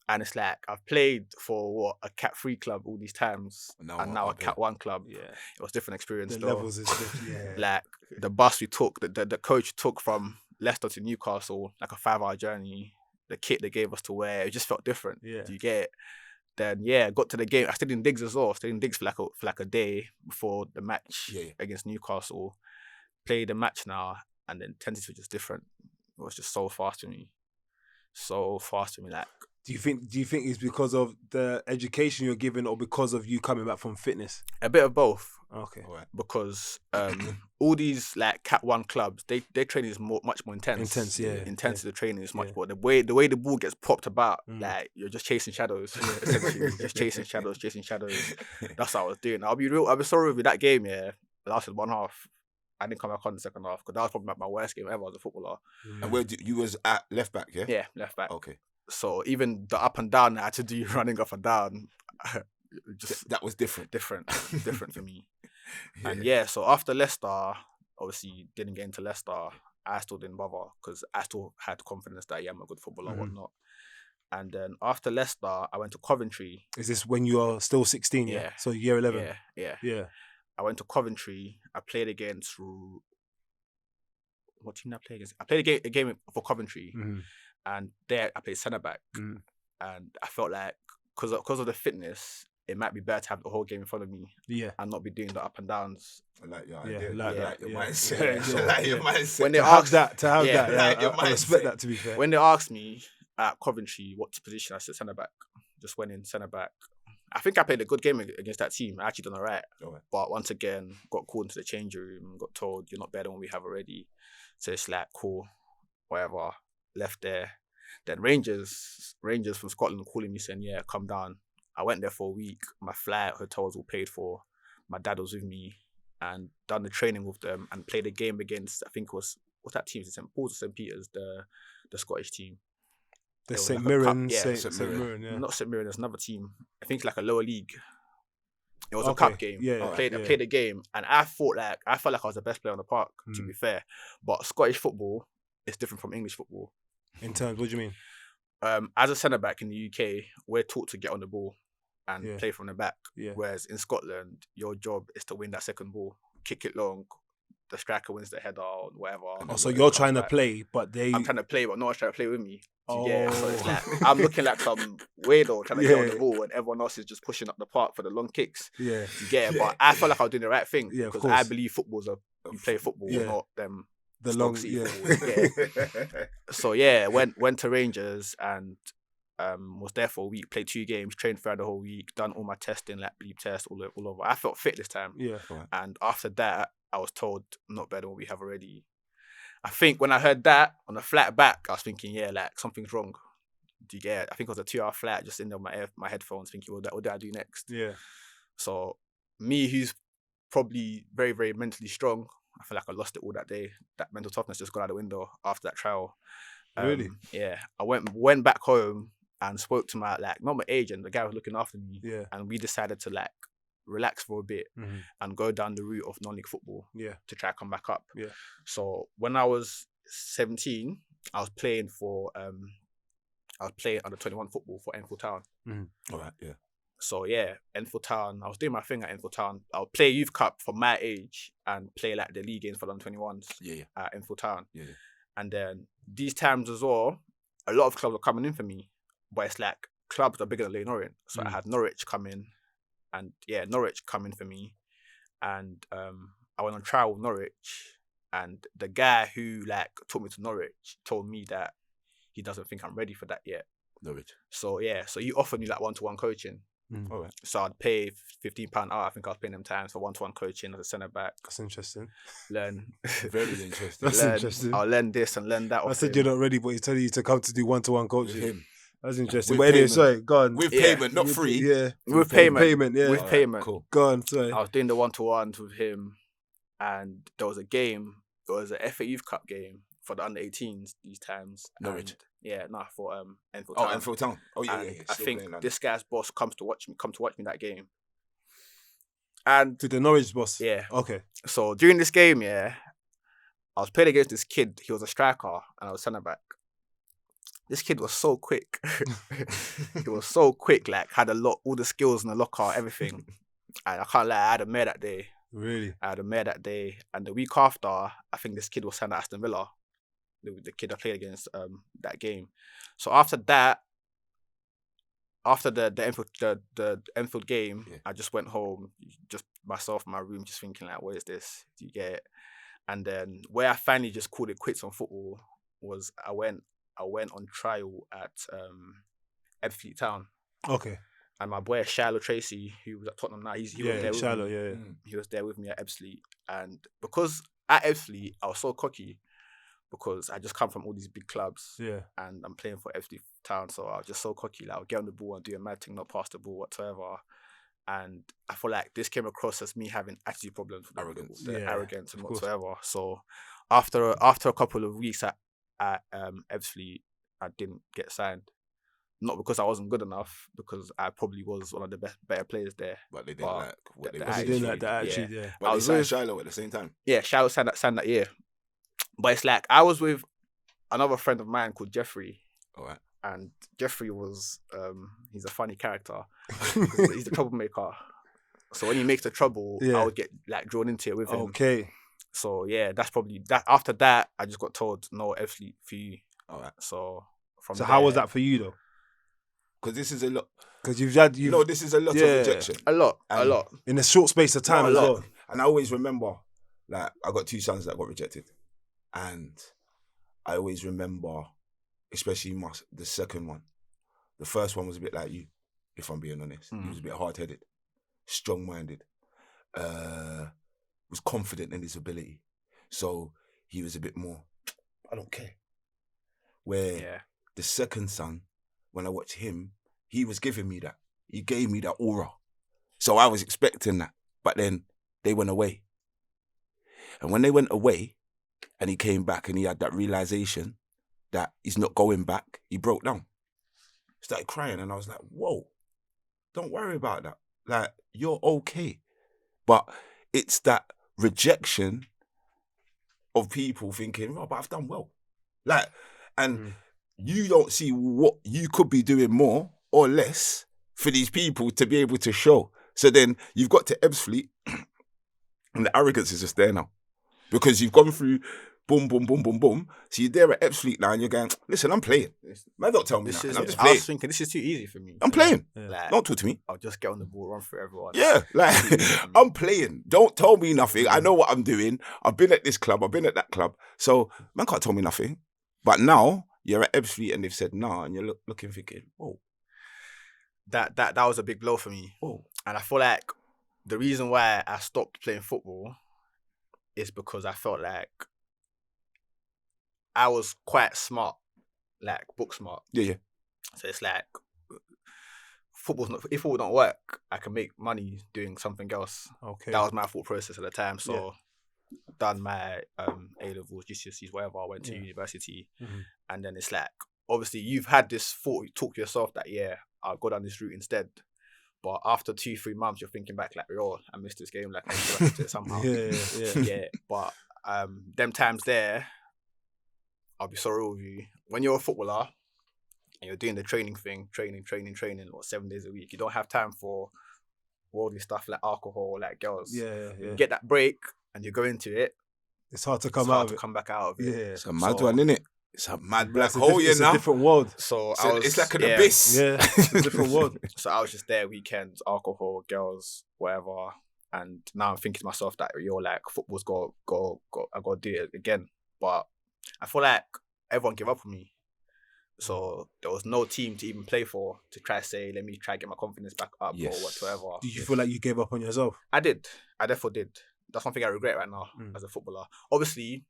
and it's like I've played for a Cat 3 club all these times, and now a Cat 1 club. Yeah, it was a different experience. The levels is different. Yeah. Like the bus we took, the coach took from Leicester to Newcastle, like a 5-hour journey. The kit they gave us to wear, it just felt different. Yeah. Do you get it? Then got to the game. I stayed in Diggs as well. Stayed in Diggs for like a day before the match against Newcastle. Played the match now, and then tendencies were just different. It was just so fast for me. Like, do you think it's because of the education you're given, or because of you coming back from fitness? A bit of both. Okay. Right. Because all these like Cat 1 clubs, their training is much more intense. The training is much more. The way the ball gets popped about, like you're just chasing shadows. Essentially, just chasing shadows. That's what I was doing. I'll be so real with that game. Yeah, it lasted 1 half. I didn't come back on the second half because that was probably my worst game ever as a footballer. And where you was at left back, yeah? Yeah, left back. Okay. So even the up and down I had to do running up and down, that was different. Different for me. And so after Leicester, obviously didn't get into Leicester. I still didn't bother because I still had confidence that I'm a good footballer or whatnot. And then after Leicester, I went to Coventry. Is this when you are still 16? Yeah. So year 11. Yeah. I went to Coventry. I played against what team did I play against? I played a game for Coventry, and there I played centre back. And I felt like because of the fitness, it might be better to have the whole game in front of me, and not be doing the up and downs. Like your mindset. When they asked that, I respect that. To be fair, when they asked me at Coventry what position, I said centre back. Just went in centre back. I think I played a good game against that team. I actually done all right. But once again, got called into the change room, got told, you're not better than what we have already. So it's like, cool, whatever. Left there. Then Rangers from Scotland calling me saying, yeah, come down. I went there for a week. My flight, hotels all paid for. My dad was with me and done the training with them and played a game against, I think it was, what's that team? St. Paul's or St. Peter's, the Scottish team. The St. Mirren, St. Mirren, yeah. Not St. Mirren, there's another team. I think it's like a lower league. It was a cup game. I played a game, and I felt like I was the best player on the park, to be fair. But Scottish football is different from English football. In terms, what do you mean? As a centre-back in the UK, we're taught to get on the ball and play from the back. Yeah. Whereas in Scotland, your job is to win that second ball, kick it long, the striker wins the header or whatever. Oh, so you're trying to play, but I'm trying to play, but no one's trying to play with me. So it's like I'm looking like some weirdo trying to get on the ball, and everyone else is just pushing up the park for the long kicks. But I felt like I was doing the right thing because I believe football's you play football, not them The Stoke long, City yeah. forward, So yeah, went to Rangers and was there for a week, played 2 games, trained throughout the whole week, done all my testing, like bleep tests, all over. I felt fit this time. Yeah. And after that, I was told not better than what we have already. I think when I heard that on the flight back, I was thinking, yeah, like something's wrong. Do you get it? I think it was a 2-hour flight, just in there with my headphones, thinking, what do I do next? Yeah. So me, who's probably very, very mentally strong, I feel like I lost it all that day. That mental toughness just got out the window after that trial. Really? Yeah. I went back home and spoke to my, like, not my agent, the guy who was looking after me. Yeah. And we decided to, like, relax for a bit and go down the route of non-league football. Yeah. To try to come back up. Yeah. So when I was 17, I was playing under 21 football for Ebbsfleet Town. All right, yeah. So yeah, Ebbsfleet Town. I was doing my thing at Ebbsfleet Town. I'll play youth cup for my age and play like the league games for under 21s. Yeah. At Ebbsfleet Town. Yeah. And then these times as well, a lot of clubs were coming in for me, but it's like clubs are bigger than Leyton Orient. So I had Norwich come in, and Norwich come in for me, and I went on trial with Norwich, and the guy who like took me to Norwich told me that he doesn't think I'm ready for that yet. Norwich. So so he offered me like 1-to-1 coaching. All right. So I'd pay £15 hour. I think I was paying them times for 1-to-1 coaching as a centre back. That's interesting. Learn. Very interesting. That's interesting. I'll learn this and learn that. I said you're not ready, but he's telling you to come to do 1-to-1 With coaching. him. That's interesting. With But anyway, payment. sorry, go on. With payment, not free. Yeah. With payment. Payment, yeah. With All right, payment. Cool. Go on, sorry. I was doing the 1-to-1s with him, and there was a game. It was an FA Youth Cup game for the under 18s these times. Norwich. For Ebbsfleet Oh, Town. Ebbsfleet Town. Oh, yeah, And yeah. I Still think playing that. this guy's boss come to watch me that game. And To the Norwich boss? yeah, Okay. so during this game, I was playing against this kid. He was a striker and I was centre back. This kid was so quick. He was so quick, like had all the skills in the locker, everything. And I can't lie, I had a mare that day. Really? I had a mare that day. And the week after, I think this kid was signed at Aston Villa. The kid I played against that game. So after that, after the Enfield game, I just went home, just myself in my room, just thinking like, what is this? Do you get it? And then where I finally just called it quits on football was I went on trial at Ebbsfleet Town. Okay. And my boy Shiloh Tracy, who was at Tottenham now, he was there with Shiloh, me. yeah. He was there with me at Ebbsfleet. And because at Ebbsfleet, I was so cocky because I just come from all these big clubs. Yeah. And I'm playing for Ebbsfleet Town, so I was just so cocky. Like, I'll get on the ball and do a mad thing, not pass the ball whatsoever. And I feel like this came across as me having attitude problems with Arrogance. arrogance and of course. whatsoever. So after a couple of weeks at Ebbsfleet, I didn't get signed. Not because I wasn't good enough, because I probably was one of the better players there. But they didn't like what they the were They attitude. didn't like the attitude, yeah. But I they was signed with- Shiloh at the same time. Yeah, Shiloh signed that year. But it's like I was with another friend of mine called Jeffrey. All right. And Jeffrey was, he's a funny character. He's the troublemaker. So when he makes the trouble, Yeah. I would get like drawn into it with him. Okay. So yeah, that's probably that. After that, I just got told no Ebbsfleet for you. All right. So from So there, how was that for you though? Because this is a lot. Because you've This is a lot Yeah. of rejection. A lot. in a short space of time Not as a lot. well. And I always remember, like, I got 2 sons that got rejected. And I always remember, especially the second one. The first one was a bit like you, if I'm being honest. He was a bit hard-headed, strong-minded, was confident in his ability. So he was a bit more, I don't care. Where the second son, when I watched him, he was giving me that. He gave me that aura. So I was expecting that. But then they went away. And when they went away and he came back and he had that realization that he's not going back, he broke down. Started crying and I was like, whoa, don't worry about that. Like, you're okay. But it's that rejection of people thinking, oh, but I've done well. Like, and you don't see what you could be doing more or less for these people to be able to show. So then you've got to Ebbsfleet and the arrogance is just there now. Because you've gone through boom, boom, boom, boom, boom. So you're there at Ebbsfleet now and you're going, listen, I'm playing. Man, don't tell me that. I'm just playing. I was thinking, this is too easy for me. I'm playing. Like, don't talk to me. I'll just get on the ball, run through everyone. Yeah, like, I'm playing. Don't tell me nothing. I know what I'm doing. I've been at this club. I've been at that club. So, man can't tell me nothing. But now, you're at Ebbsfleet and they've said, nah, and you're looking thinking, oh. That was a big blow for me. Oh. And I feel like the reason why I stopped playing football is because I felt like I was quite smart, like book smart. Yeah. So it's like, if football don't work, I can make money doing something else. Okay. That was my thought process at the time. So done my A-levels, GCSEs, whatever. I went to university. Mm-hmm. And then it's like, obviously you've had this thought, you talk to yourself that, I'll go down this route instead. But after 2-3 months, you're thinking back like, I missed this game, like I need to get it somehow. Yeah. But them times there, I'll be so real with you. When you're a footballer and you're doing the training, or 7 days a week, you don't have time for worldly stuff like alcohol, like girls. Yeah. You get that break and you go into it. It's hard to come back out of it. Yeah. It's a mad one, innit? It's a mad black hole, It's a different world. So it's like an abyss. Yeah, it's a different world. So I was just there weekends, alcohol, girls, whatever. And now I'm thinking to myself that, like, football's I got to do it again. But I feel like everyone gave up on me. So there was no team to even play for to try to say, let me try to get my confidence back up or whatsoever. Did you feel like you gave up on yourself? I did. I therefore did. That's one thing I regret right now as a footballer. Obviously,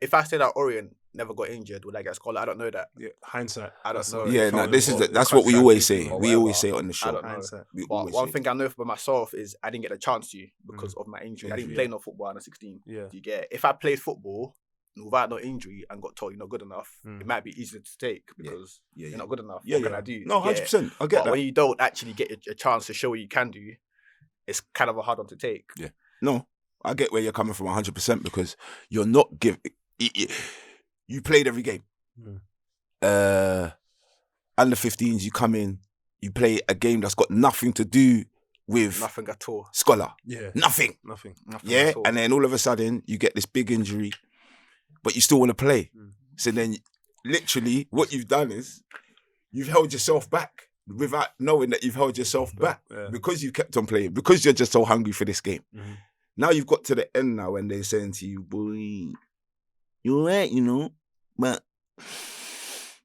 if I stayed at Orient, never got injured, would I get a scholar? I don't know that. Yeah, hindsight. I don't know. Yeah, no, that's what we always say. We always say it on the show. I don't know. But one thing I know for myself is I didn't get a chance to because of my injury. I didn't play no football under 16. Yeah. Do you get it? If I played football without no injury and got told you're not good enough, it might be easier to take because you're not good enough. What can I do? No, 100%. I get that. But when you don't actually get a chance to show what you can do, it's kind of a hard one to take. Yeah. No, I get where you're coming from 100% because you're not giving... You played every game. Under 15s, you come in, you play a game that's got nothing to do with nothing at all. Scholar. Yeah. Nothing. Yeah. At all. And then all of a sudden you get this big injury, but you still want to play. So then literally what you've done is you've held yourself back without knowing that you've held yourself back because you've kept on playing, because you're just so hungry for this game. Now you've got to the end now and they're saying to you, boy, you're right, but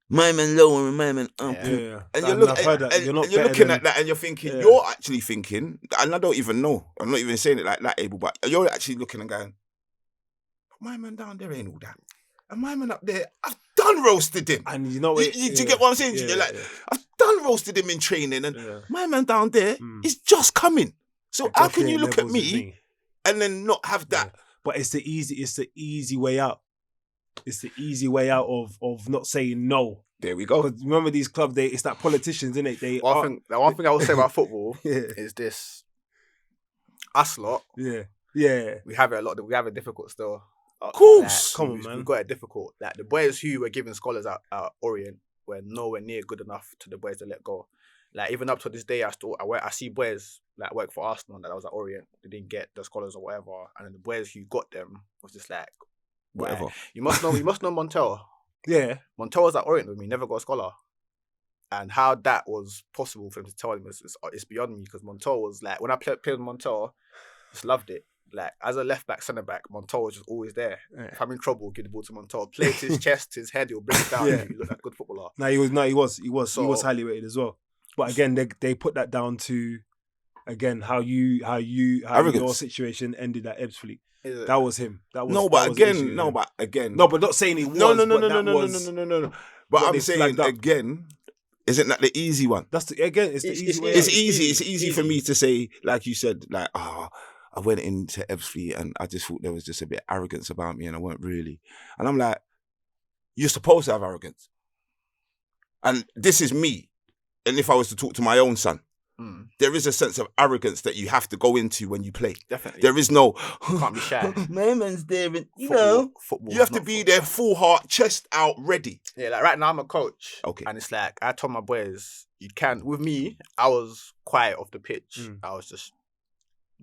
my man low and my man up. Yeah. And you're looking at that and you're thinking, you're actually thinking, and I don't even know, I'm not even saying it like that, Abel, but you're actually looking and going, my man down there ain't all that. And my man up there, I've done roasted him. And you know what? Do you get what I'm saying? You're like, I've done roasted him in training and my man down there is just coming. So how can you look at me and then not have that? But it's the easy way out. It's the easy way out of not saying no. There we go. Because remember these clubs, it's like politicians, isn't it? The one thing I will say about football is this. Us lot. Yeah. We have it a lot. We have it difficult still. Of course. Come on, man. We've got it difficult. Like the boys who were giving scholars at Orient were nowhere near good enough to the boys that let go. Like even up to this day, I see boys like work for Arsenal that was at Orient. They didn't get the scholars or whatever, and then the boys who got them was just like, whatever. You must know Montel. Yeah. Montel was at Orient with me, never got a scholar. And how that was possible for him to tell him is beyond me, because Montel was like, when I played with Montel, just loved it. Like, as a left-back, centre-back, Montel was just always there. Yeah. If I'm in trouble, give the ball to Montel. Play to his chest, his head, he'll bring it down. He looked like a good footballer. He was highly rated as well. But again, they put that down to, again, how your situation ended at Ebbsfleet. That was him. But not saying he was. No. But I'm saying again, isn't that the easy one? It's the easy way. It's easy for me to say, like you said, like, I went into Ebbsfleet and I just thought there was just a bit of arrogance about me and I weren't really. And I'm like, you're supposed to have arrogance. And this is me. And if I was to talk to my own son, there is a sense of arrogance that you have to go into when you play. Definitely. There is no... You can't be shy. My man's there, and, football, you have to be there full heart, chest out, ready. Yeah, like right now I'm a coach. Okay. And it's like, I told my boys, with me, I was quiet off the pitch. I was just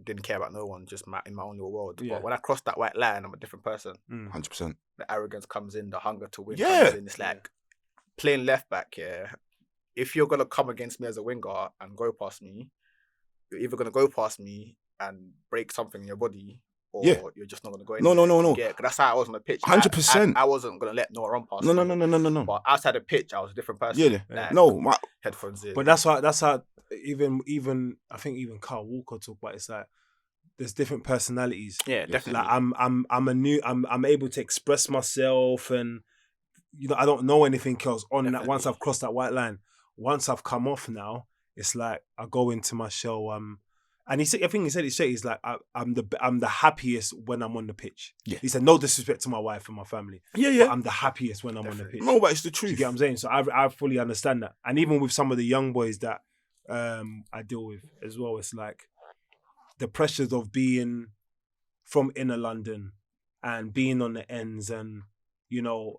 didn't care about no one, just in my own little world. Yeah. But when I cross that white line, I'm a different person. 100%. The arrogance comes in, the hunger to win Yeah. comes in. It's like playing left back, if you're gonna come against me as a winger and go past me, you're either gonna go past me and break something in your body, or you're just not gonna go in. No. Yeah, that's how I was on the pitch. 100%. I wasn't gonna let Noah run past me. No. But outside the pitch, I was a different person. Yeah. Like, No, headphones in. But that's how even I think even Carl Walker talked about it. It's like there's different personalities. Yeah, definitely. Like I'm able to express myself, and I don't know anything else on that. Once I've crossed that white line, once I've come off now, it's like I go into my shell. And I think he said it straight. He's like, I'm the happiest when I'm on the pitch. Yeah. He said, no disrespect to my wife and my family. Yeah. But I'm the happiest when I'm on the pitch. No, but it's the truth. Do you get what I'm saying? So I fully understand that. And even with some of the young boys that I deal with as well, it's like the pressures of being from inner London and being on the ends, and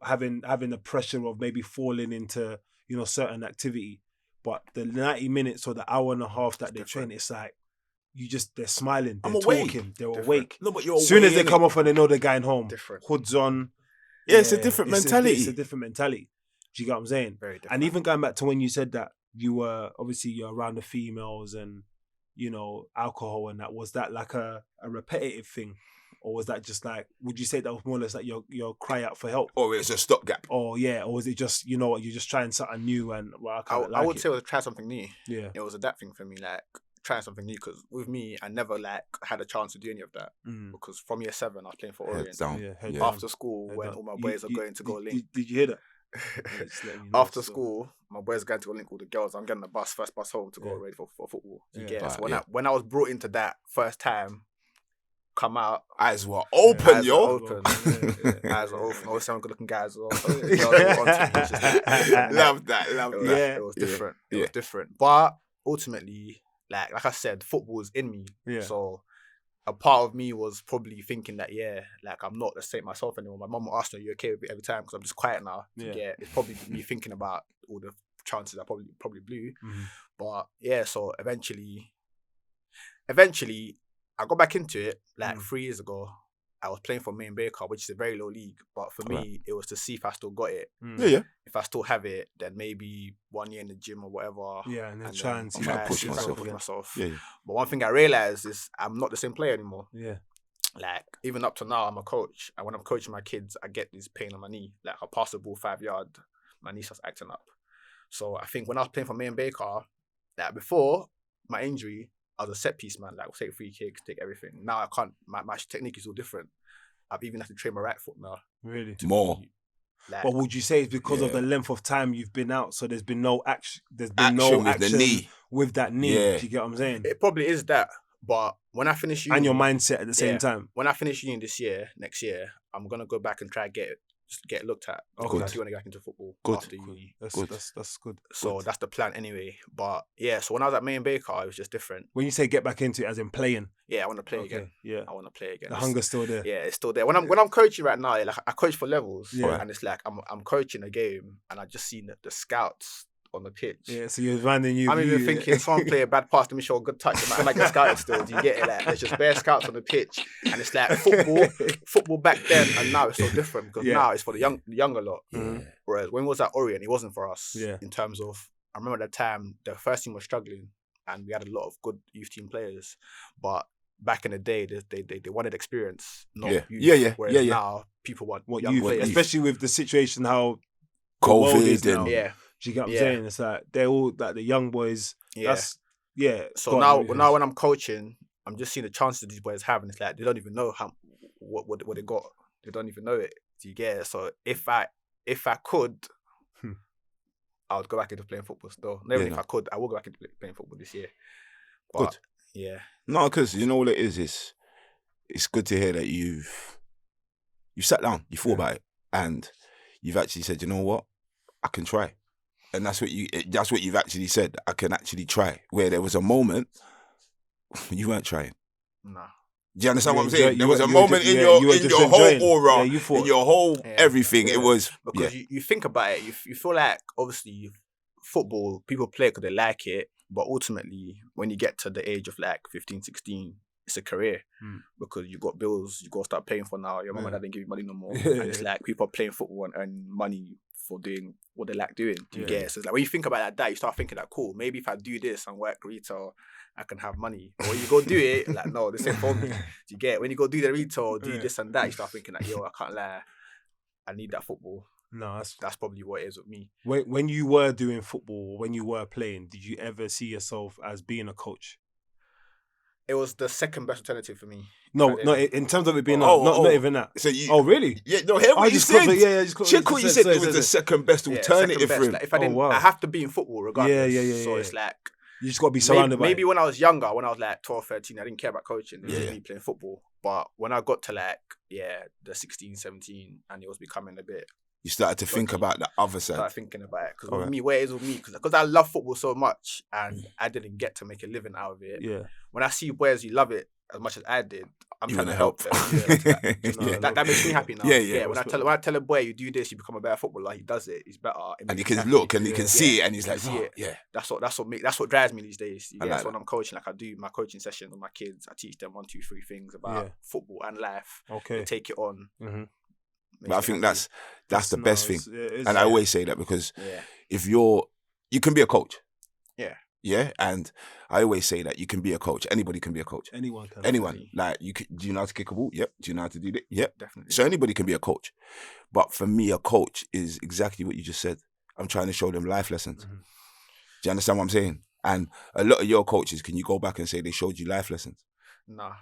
having the pressure of maybe falling into certain activity. But the 90 minutes or the hour and a half that they train, it's like they're smiling, they're talking, they're awake. No, but you're as soon as they come off and they know they're going home, hoods on. Yeah, it's a different mentality. It's a different mentality. Do you get what I'm saying? Very different. And even going back to when you said that you're around the females and alcohol and that, was that like a repetitive thing, or was that just like, would you say that was more or less like your cry out for help, or it's a stopgap? or was it just you're just trying something new and I would say it was try something new. Yeah, it was a that thing for me, like trying something new, because with me I never like had a chance to do any of that, because from year 7 I was playing for Orient. After school, when all my boys are going to go link. Did you hear that? After school, my boys are going to go link all the girls. I'm getting the first bus home to go ready for football. So when I was brought into that first time, come out, eyes were open, eyes were open. Eyes were open. Always some good looking guys as well. So love that. It was different. It was different. But ultimately, like I said, football is in me. Yeah. So a part of me was probably thinking that, like I'm not the same myself anymore. My mum will ask me, "Are you okay with it?" every time, because I'm just quiet now. It's probably me thinking about all the chances I probably blew. But so eventually I got back into it like 3 years ago. I was playing for Main Baker, which is a very low league. But for me, it was to see if I still got it. If I still have it, then maybe 1 year in the gym or whatever. Yeah, and then try and push myself. Yeah. But one thing I realized is I'm not the same player anymore. Yeah. Like, even up to now, I'm a coach. And when I'm coaching my kids, I get this pain on my knee. Like, I pass the ball 5 yards, my knee starts acting up. So I think when I was playing for Main Baker, like before my injury, I was a set piece man. Like, I'll take free kicks, take everything. Now I can't. My technique is all different. I've even had to train my right foot now. Really? More. But would you say it's because of the length of time you've been out, so there's been no action? There's been action no with action the knee. with that knee. Yeah. Do you get what I'm saying? It probably is that. But when I finish uni, and your mindset at the same time. When I finish uni next year, I'm gonna go back and try get looked at. Because I do want to get back into football after uni. That's good. So that's the plan anyway. But so when I was at Main Baker, it was just different. When you say get back into it, as in playing. Yeah, I want to play again. Yeah, I want to play again. The hunger's still there. Yeah, it's still there. When I'm coaching right now, like I coach for levels, and it's like I'm coaching a game, and I just seen the scouts on the pitch. Yeah, so you're running. I'm even thinking someone play a bad pass to me, show a good touch. I might get scouted still. Do you get it? Like, there's just bare scouts on the pitch, and it's like football back then, and now it's so different because now it's for the younger lot. Whereas when we was at Orient, it wasn't for us. In terms of, I remember at the time the first team was struggling, and we had a lot of good youth team players, but back in the day, they wanted experience, not youth. Whereas now people want young players, especially with the situation how COVID and do you get what I'm saying? It's like they're all like the young boys. So now when I'm coaching, I'm just seeing the chances these boys have, and it's like they don't even know what they got. They don't even know it. Do you get it? So if I could, I would go back into playing football still. Never if I could, I will go back into playing football this year. But, good. No, because you know what it is. It's good to hear that you sat down, you thought about it, and you've actually said, you know what, I can try. And that's what you've actually said. I can actually try. Where there was a moment you weren't trying. Nah. Do you understand what I'm saying? There was a moment in your whole aura, in your whole everything. It was because you think about it. You feel like obviously football people play because they like it, but ultimately when you get to the age of like 15, 16, it's a career because you got bills you got to start paying for now. Your mum and dad didn't give you money no more, and it's like people are playing football and earn money for doing what they like doing. Do you get it? So it's like when you think about that, you start thinking that cool. Maybe if I do this and work retail, I can have money. Or when you go do it, like no, this ain't for me. Do you get it? When you go do the retail, do this and that, you start thinking like, yo, I can't lie, I need that football. No, that's probably what it is with me. When you were doing football, when you were playing, did you ever see yourself as being a coach? It was the second best alternative for me. No, in terms of it being not even that. So you, oh, really? Yeah, no, hear what you said. Check what you said. It was the second best alternative for him. Like, if I didn't, I have to be in football regardless. Yeah. So it's like you just got to be surrounded by. Maybe when I was younger, when I was like 12, 13, I didn't care about coaching. It was me playing football. But when I got to like the 16, 17, and it was becoming a bit. You started to think about the other side. Started thinking about it because with me, where it is with me, because I love football so much and I didn't get to make a living out of it. Yeah. When I see boys who love it as much as I did, I'm trying to help them. That makes me happy now. Yeah. When I tell a boy you do this, you become a better footballer. He does it. He's better. And he can look and he can see it, and he's like, That's what drives me these days. That's when I'm coaching. Like I do my coaching sessions with my kids. I teach them 1, 2, 3 things about football and life. Okay. They take it on. Mm-hmm. But I think that's the best thing. And I always say that because if you can be a coach. Yeah. Yeah. And I always say that you can be a coach. Anybody can be a coach. Anyone can. Anyone. Like do you know how to kick a ball? Yep. Do you know how to do that? Yep. Definitely. So anybody can be a coach. But for me, a coach is exactly what you just said. I'm trying to show them life lessons. Mm-hmm. Do you understand what I'm saying? And a lot of your coaches, can you go back and say they showed you life lessons? Nah.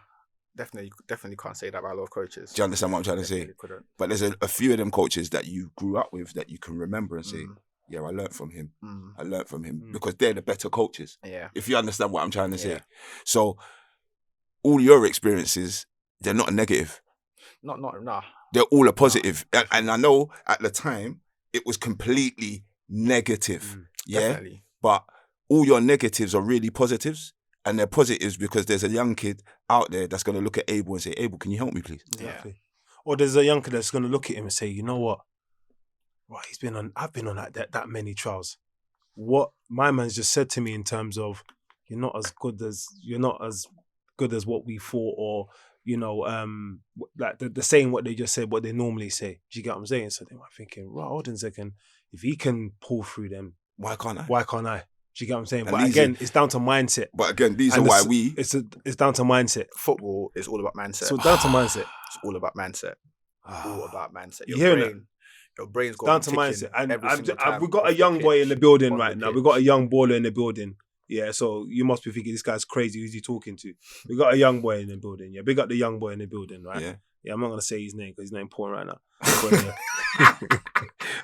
Definitely can't say that about a lot of coaches. Do you understand what I'm trying to say? Couldn't. But there's a few of them coaches that you grew up with that you can remember and say, yeah, I learned from him. I learned from him because they're the better coaches. Yeah. If you understand what I'm trying to say. So all your experiences, they're not a negative. Nah. They're all a positive. And I know at the time it was completely negative. Definitely. But all your negatives are really positives. And they're positives because there's a young kid out there that's going to look at Abel and say, Abel, can you help me, please? Exactly. Yeah. Or there's a young kid that's going to look at him and say, you know what? Right, I've been on that many trials. What my man's just said to me in terms of you're not as good as what we thought, or like they're saying what they just said, what they normally say. Do you get what I'm saying? So then I'm thinking, right, hold on a second. If he can pull through them, why can't I? Do you get what I'm saying? But again, it's down to mindset. But again, these are why it's down to mindset. Football is all about mindset. So down to mindset. It's all about mindset. All about mindset. Your brain's got down to mindset. And we've got a young boy in the building right now. We've got a young baller in the building. Yeah, so you must be thinking this guy's crazy. Who's he talking to? We got a young boy in the building. Yeah, big up the young boy in the building, right? Yeah, I'm not gonna say his name because he's not important right now.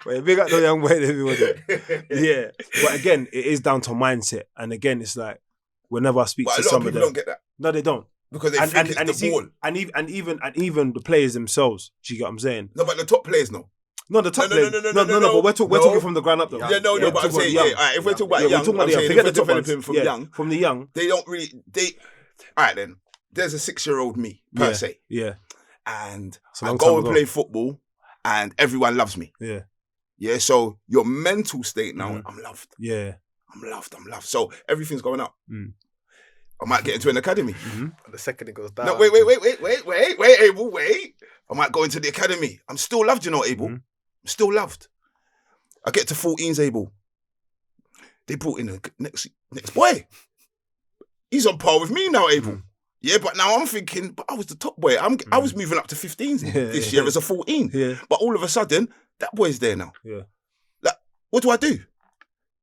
But big up the young boy in the building. Yeah, but again, it is down to mindset. And again, it's like whenever I speak to some of them, don't get that. No, they don't. Because they think it's the ball. And even the players themselves. Do you get what I'm saying? No, but the top players know. No, the top players. No. But we're talking from the ground up, though. Yeah, no. But I'm saying, if we're talking about young, forget the developing from young. From the young, they don't really. All right, then. There's a 6-year-old me per se. Yeah. And I go and play football, and everyone loves me. Yeah. Yeah. So your mental state now, I'm loved. Yeah. I'm loved. So everything's going up. I might get into an academy. The second it goes down. No, wait, Abel, wait. I might go into the academy. I'm still loved, Abel. I'm still loved. I get to 14s, Abel. They brought in the next boy. He's on par with me now, Abel. Yeah, but now I'm thinking, but I was the top boy. I was moving up to 15s this year as a 14. Yeah. But all of a sudden, that boy's there now. Yeah. Like, what do I do?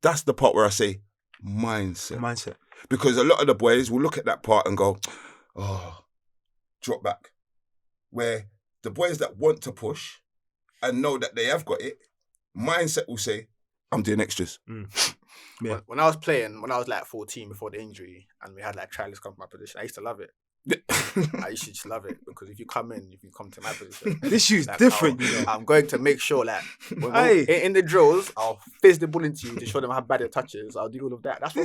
That's the part where I say, mindset. Because a lot of the boys will look at that part and go, oh, drop back. Where the boys that want to push and know that they have got it, mindset will say, I'm doing extras. Yeah. When I was playing, when I was like 14 before the injury and we had like trialists come to my position, I used to love it. I used to just love it because if you come to my position, this is like, different. I'm going to make sure that in the drills, I'll fizz the ball into you to show them how bad your touch is. I'll do all of that. That's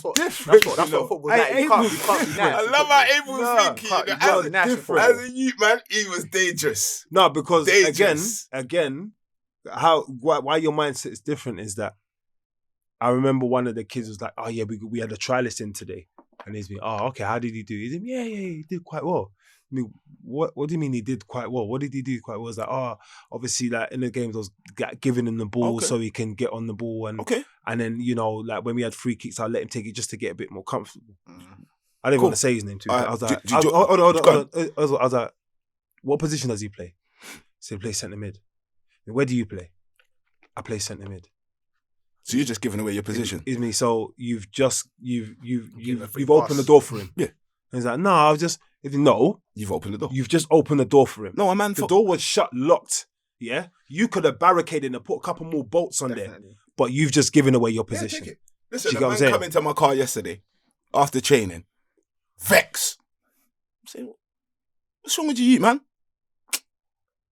what football's like. You can't be nice. I love how Abel's thinking. As a youth, man, he was dangerous. No, because again, why your mindset is different is that I remember one of the kids was like, oh yeah, we had a trialist in today. And he's been, oh, okay, how did he do? He's been, yeah, he did quite well. I mean, what do you mean he did quite well? What did he do quite well? It's like, obviously, like in the games, I was giving him the ball so he can get on the ball, and then like when we had free kicks, I let him take it just to get a bit more comfortable. I didn't want to say his name too. I was like, hold on. I was like, what position does he play? So he plays centre mid. Where do you play? I play centre mid. So you're just giving away your position. Is me. So you've opened the door for him. Yeah. And he's like, no, you've opened the door. You've just opened the door for him. No, man. The door was shut, locked. Yeah. You could have barricaded and put a couple more bolts on there, but you've just given away your position. Yeah, take it. Listen, the man come into my car yesterday after training, vex. I'm saying, what's wrong with you, man?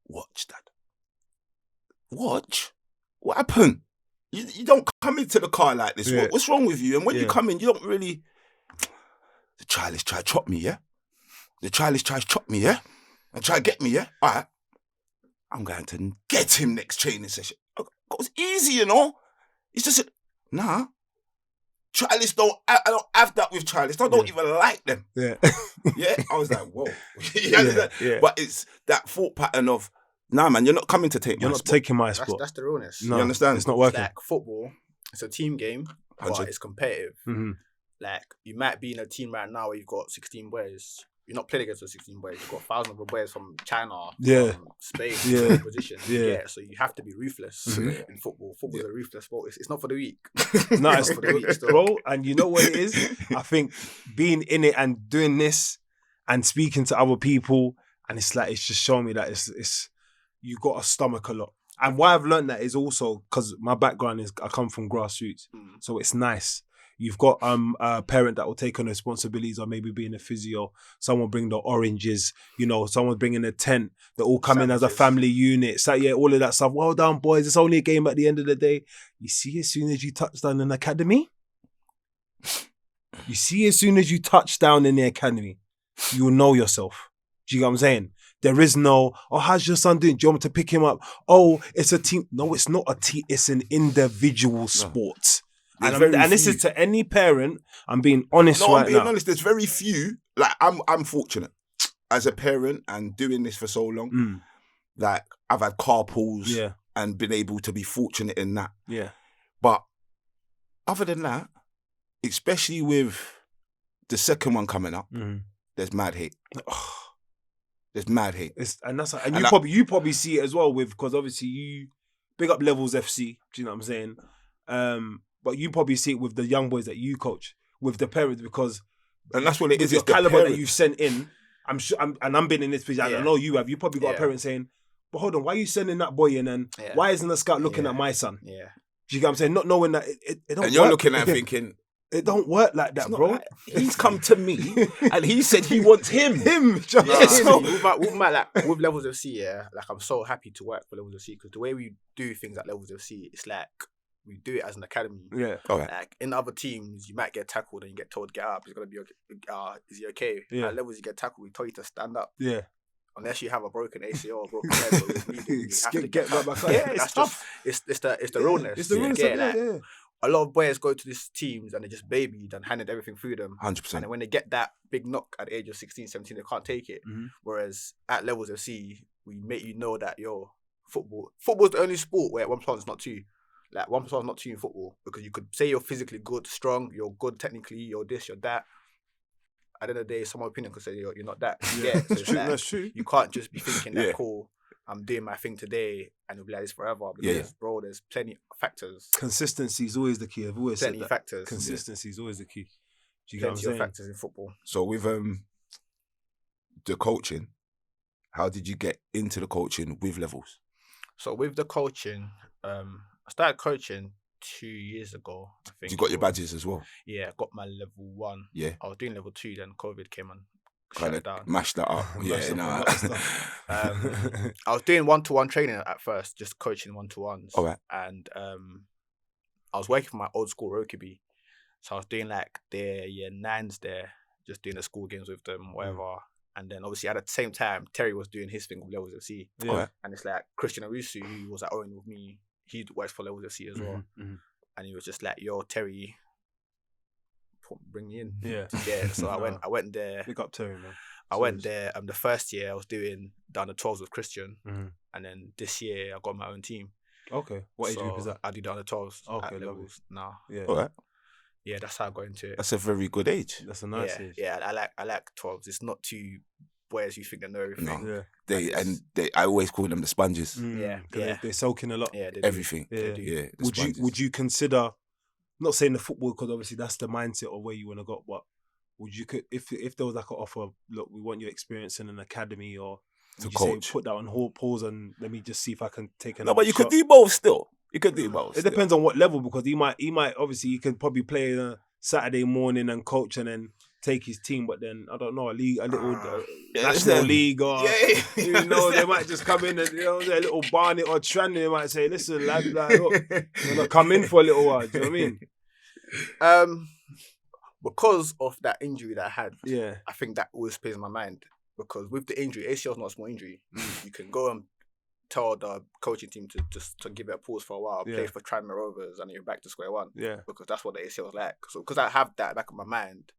Watch, Dad. Watch. What happened? You don't come into the car like this. Yeah. What's wrong with you? And when you come in, you don't really... The childish try to chop me, yeah? The childish tries to chop me, yeah? And try to get me, yeah? All right. I'm going to get him next training session. It was easy, you know? It's just... Nah. Childish I don't have that with childish. I don't even like them. Yeah. Yeah? I was like, whoa. Yeah. But it's that thought pattern of, nah, man, you're not coming to take my spot. You're not taking my spot. That's the realness. No, you understand? It's not working. It's like football, it's a team game, 100. But it's competitive. Mm-hmm. Like, you might be in a team right now where you've got 16 boys. You're not playing against the 16 boys. You've got thousands of boys from China, from Spain, positions. Yeah. So you have to be ruthless in football. Football's a ruthless sport. It's not for the weak. No, it's for the weak, bro. And you know what it is? I think being in it and doing this and speaking to other people, and it's just showing me that it's you got to stomach a lot. And why I've learned that is also because my background is I come from grassroots, so it's nice. You've got a parent that will take on responsibilities of maybe being a physio. Someone bring the oranges, someone bringing a tent. They all come in as a family unit. So all of that stuff. Well done, boys. It's only a game at the end of the day. You see, as soon as you touch down in the academy, you will know yourself. Do you get what I'm saying? There is no, how's your son doing? Do you want me to pick him up? Oh, it's a team. No, it's not a team. It's an individual sport. And this is to any parent. I'm being honest right now. No, I'm being honest. There's very few. Like, I'm fortunate as a parent and doing this for so long. Like, I've had carpools and been able to be fortunate in that. Yeah. But other than that, especially with the second one coming up, there's mad hate. There's mad hate. You probably see it as well because obviously you big up Levels FC. Do you know what I'm saying? But you probably see it with the young boys that you coach, with the parents, because and that's what it is. The caliber that you've sent in. I'm sure, I'm being in this position. I know you have. You probably got a parent saying, "But hold on, why are you sending that boy in? And why isn't the scout looking at my son?" Yeah. Do you get what I'm saying? Not knowing that it don't. And you're looking at thinking, it don't work like that, bro. Like, he's come to me and he said he wants him. With Levels FC, like I'm so happy to work for Levels FC because the way we do things at Levels FC, it's like we do it as an academy. Yeah. Okay. Like in other teams, you might get tackled and you get told get up. It's gonna be okay. Is he okay? Yeah. At Levels, you get tackled. We tell you to stand up. Yeah. Unless you have a broken ACL or broken leg, you have to get right back up. Yeah, it's tough. It's the realness. It's the realness. Yeah. A lot of boys go to these teams and they just babied and handed everything through them. 100%. And then when they get that big knock at the age of 16, 17, they can't take it. Whereas at Levels FC, we make you know that football's the only sport where 1 plus 1 is not 2. Like 1 plus 1 is not 2 in football because you could say you're physically good, strong, you're good technically, you're this, you're that. At the end of the day, someone's opinion could say you're not that. Yeah, so that's true. You can't just be thinking that cool. I'm doing my thing today and it'll be like this forever. Because, bro, there's plenty of factors. Consistency is always the key. I've always said that. Factors. Consistency is always the key. Do you get what I'm saying? Factors in football. So with the coaching, how did you get into the coaching with Levels? So with the coaching, I started coaching 2 years ago, I think. You got your badges as well? Yeah, I got my level 1. Yeah. I was doing level 2, then COVID came and kind of mashed that up. I was doing one-to-one training at first, just coaching one-to-ones. All right. And I was working for my old school Rokeby. So I was doing like their year 9s there, just doing the school games with them, whatever. And then obviously at the same time, Terry was doing his thing with Levels FC. Yeah. Right. And it's like Christian Arusu, who was at Orient with me, he works for Levels FC as well. And he was just like, yo, Terry, bring me in. Yeah. So I went there. Big up Terry, man. I went there. The first year I was doing the under 12s with Christian, Mm-hmm. and then this year I got my own team. Okay. What age group is that? I do the under 12s. Okay, at lovely. levels now. Yeah. All right. Yeah, that's how I got into it. That's a very good age. That's a nice age. Yeah, I like 12s. It's not too boys who think they know everything. No. Yeah. I always call them the sponges. Yeah. They're soaking a lot. Yeah, Everything. Yeah. Yeah. the Would sponges. you consider, not saying the football because obviously that's the mindset of where you want to go, but would you if there was like an offer, look, we want your experience in an academy, or To would you say coach. put that on pause and let me just see if I can take No, another but you shot? could do both still. You could do both. It depends on what level, because he might obviously he can probably play a Saturday morning and coach and then take his team, but then I don't know, a little national league, or you know, they might just come in and a little Barnet or Tranny, they might say, listen, lad, like, look, you're not come in for a little while. Do you know what I mean? Because of that injury that I had, Yeah. I think that always plays in my mind. Because with the injury, ACL is not a small injury. You can go and tell the coaching team to give it a pause for a while, play for Tranmere Rovers, and you're back to square one. Yeah. Because that's what the ACL is like. So because I have that back of my mind,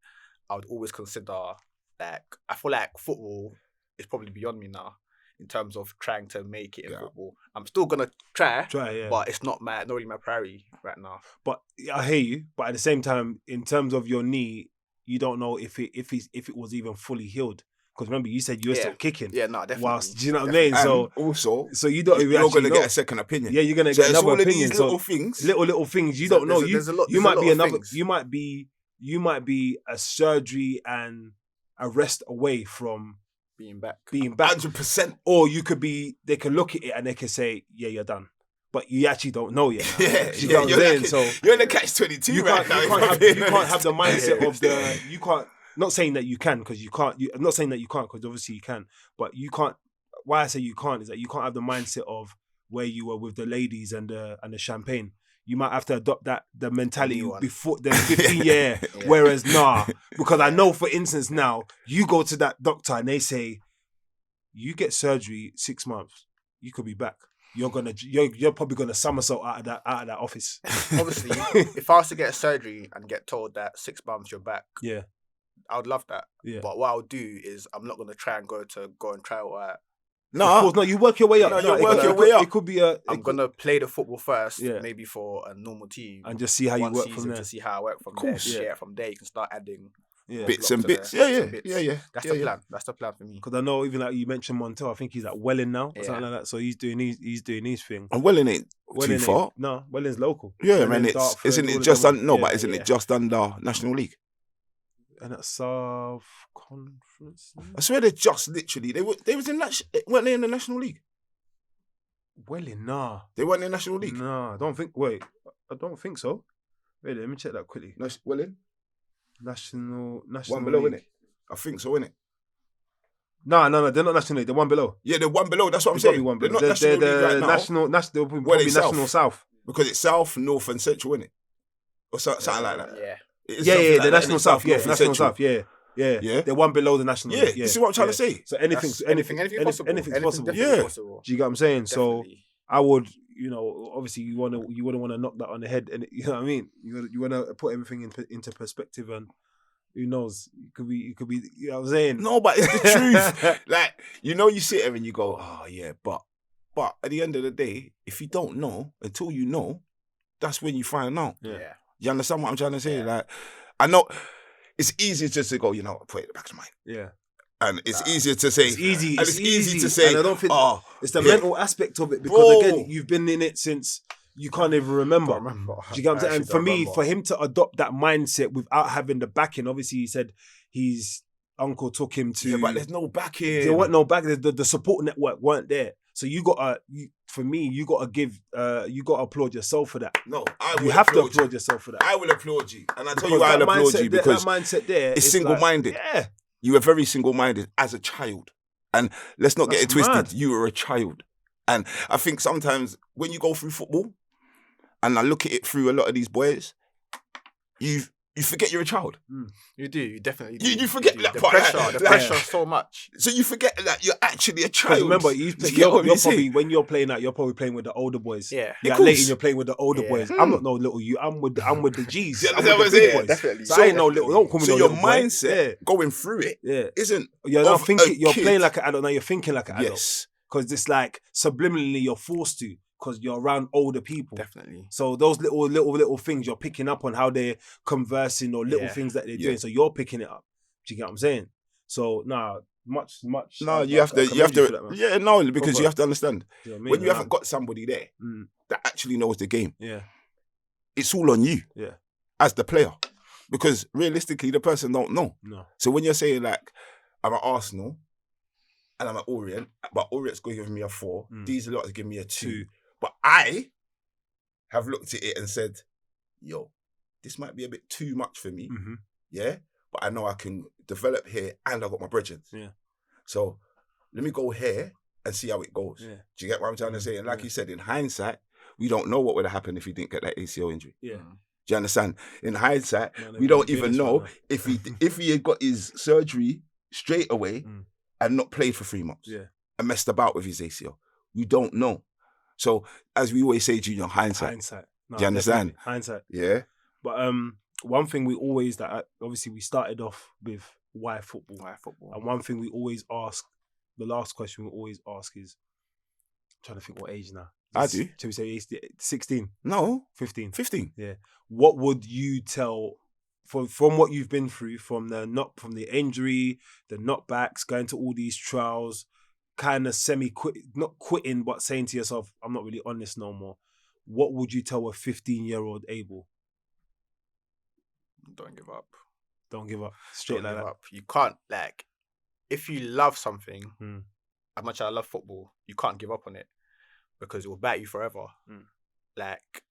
I would always consider, like, I feel like football is probably beyond me now in terms of trying to make it in football. I'm still gonna try, but it's not really my priority right now. But I hear you. But at the same time, in terms of your knee, you don't know if it was even fully healed. Because remember, you said you were still kicking. Yeah, no, definitely. Whilst, do you know what I mean? And so also, you don't even you're actually going to know. get a second opinion. Yeah, you're gonna So get it's another all of opinion. these So little things. little things you don't know. There's a lot You might be of another. things. You might be a surgery and a rest away from being back. 100%. Or you could be. They can look at it and they can say, "Yeah, you're done," but you actually don't know yet. You know what I'm saying? So you're in the catch-22 right now. You can't have the mindset of the. You can't. Not saying that you can, because you can't. I'm not saying that you can't, because obviously you can. But you can't. Why I say you can't is that you can't have the mindset of where you were with the ladies and the champagne. You might have to adopt the mentality before the 15 year. Whereas because I know, for instance, now you go to that doctor and they say you get surgery 6 months, you could be back. You're probably gonna somersault out of that office. Obviously, if I was to get a surgery and get told that 6 months you're back, I would love that. Yeah. But what I'll do is I'm not gonna try and go and try out. No, of course, no. You work your way up. No, you work your way up. It could be I'm gonna play the football first, Yeah. maybe for a normal team, and just see how you work from there. To see how I work from there. Yeah, from there you can start adding bits and bits. Bits. Yeah. That's the plan. That's the plan for me. Because I know, even like you mentioned Montel, I think he's at Welling now, or something like that. So he's doing his thing. And Welling ain't too far. No, Welling's local. Yeah, Welling, man. Dartford, Isn't it all just them- isn't it just under National League? And that's South Conference. I swear they just literally they was in that weren't they in the National League? Welling, nah. They weren't in the National League. Nah, I don't think so. Wait, let me check that quickly. Welling? National One below, League. innit? I think so, innit? No, they're not National League. They're one below. Yeah, they're one below. That's what I'm They're saying. one They're below. not National League right now. They'll probably National South. Because it's South, North, and Central, innit? Or something like that. Yeah. Yeah, the National South. Yeah, North, and National Central. South. Yeah. They're one below the National League. Yeah, this is what I'm trying to say. So anything's possible. Anything's possible. Yeah. Possible. Do you get what I'm saying? Definitely. So I would, obviously you wouldn't want to knock that on the head, and you know what I mean. You want to put everything into perspective, and who knows? It could be. You know what I'm saying? No, but it's the truth. Like, you sit there and you go, oh yeah, but at the end of the day, if you don't know until you know, that's when you find out. Yeah. You understand what I'm trying to say? Yeah. Like, I know it's easier just to go, put it in the back of the mind. Yeah. And it's easier to say. It's easy. And it's easy to say. And I don't think it's the mental aspect of it, because Bro. again, you've been in it since you can't even remember. Do you get what I'm saying? And for me, for him to adopt that mindset without having the backing, obviously he said his uncle took him to. Yeah, but there's no backing. There weren't no backing. The support network weren't there. So you gotta applaud yourself for that. No, you have to applaud yourself for that. I will applaud you, and I tell you why I'll applaud you, because that mindset there it's is single-minded. Yeah. You were very single-minded as a child. And let's not get it twisted. Mad. You were a child. And I think sometimes when you go through football, and I look at it through a lot of these boys, you forget you're a child. You do. You definitely do. You forget that the part. Pressure, the pressure so much. So you forget that you're actually a child. Because remember, you're probably, when you're playing that, you're probably playing with the older boys. Yeah. Like Leyton, you're playing with the older boys. I'm not no little you. I'm with the G's. Yeah, I'm that's with what the big I'm boys. definitely. So I ain't no little. Don't call me So no your little boy. mindset going through it isn't. You're not of thinking. a You're kid. playing like an adult now. You're thinking like an adult. Yes. Because it's like subliminally you're forced to. Because you're around older people. Definitely. So those little things you're picking up on how they're conversing or little things that they're doing. So you're picking it up. Do you get what I'm saying? So much. No, you have to. Because you have to understand You know what I mean? when you haven't got somebody there that actually knows the game. Yeah. It's all on you. Yeah. As the player, because realistically, the person don't know. No. So when you're saying like, I'm at Arsenal and I'm at Orient, but Orient's going to give me a 4. These lots give me a 2. But I have looked at it and said, yo, this might be a bit too much for me. Yeah? But I know I can develop here and I've got my brethren. Yeah. So let me go here and see how it goes. Yeah. Do you get what I'm trying to say? And like you said, in hindsight, we don't know what would have happened if he didn't get that ACL injury. Yeah. Do you understand? In hindsight, we don't even know if he had got his surgery straight away and not played for 3 months and messed about with his ACL. We don't know. So, as we always say, Junior, hindsight. No, do you understand? Definitely. Hindsight. Yeah. But one thing we always, obviously we started off with why football? Why football? And one thing we always ask, the last question we always ask is, I'm trying to think what age now. I do. Should we say 16? No. 15. 15. Yeah. What would you tell, from what you've been through, from the injury, the knockbacks, going to all these trials, kind of not quitting, but saying to yourself, I'm not really on this no more. What would you tell a 15-year-old Abel? Don't give up. Don't give up. Straight Don't like give that. up. You can't, like, if you love something, Mm. as much as I love football, you can't give up on it because it will bite you forever. Like,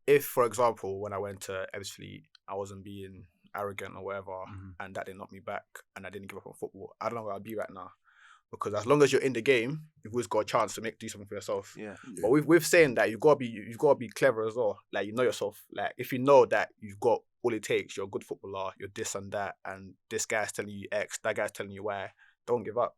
if, for example, when I went to Ebbsfleet, I wasn't being arrogant or whatever, and that didn't knock me back, and I didn't give up on football, I don't know where I'd be right now. Because as long as you're in the game, you've always got a chance to do something for yourself. Yeah. But with saying that, you've got to be clever as well. Like, you know yourself. Like, if you know that you've got all it takes, you're a good footballer, you're this and that, and this guy's telling you X, that guy's telling you Y, don't give up.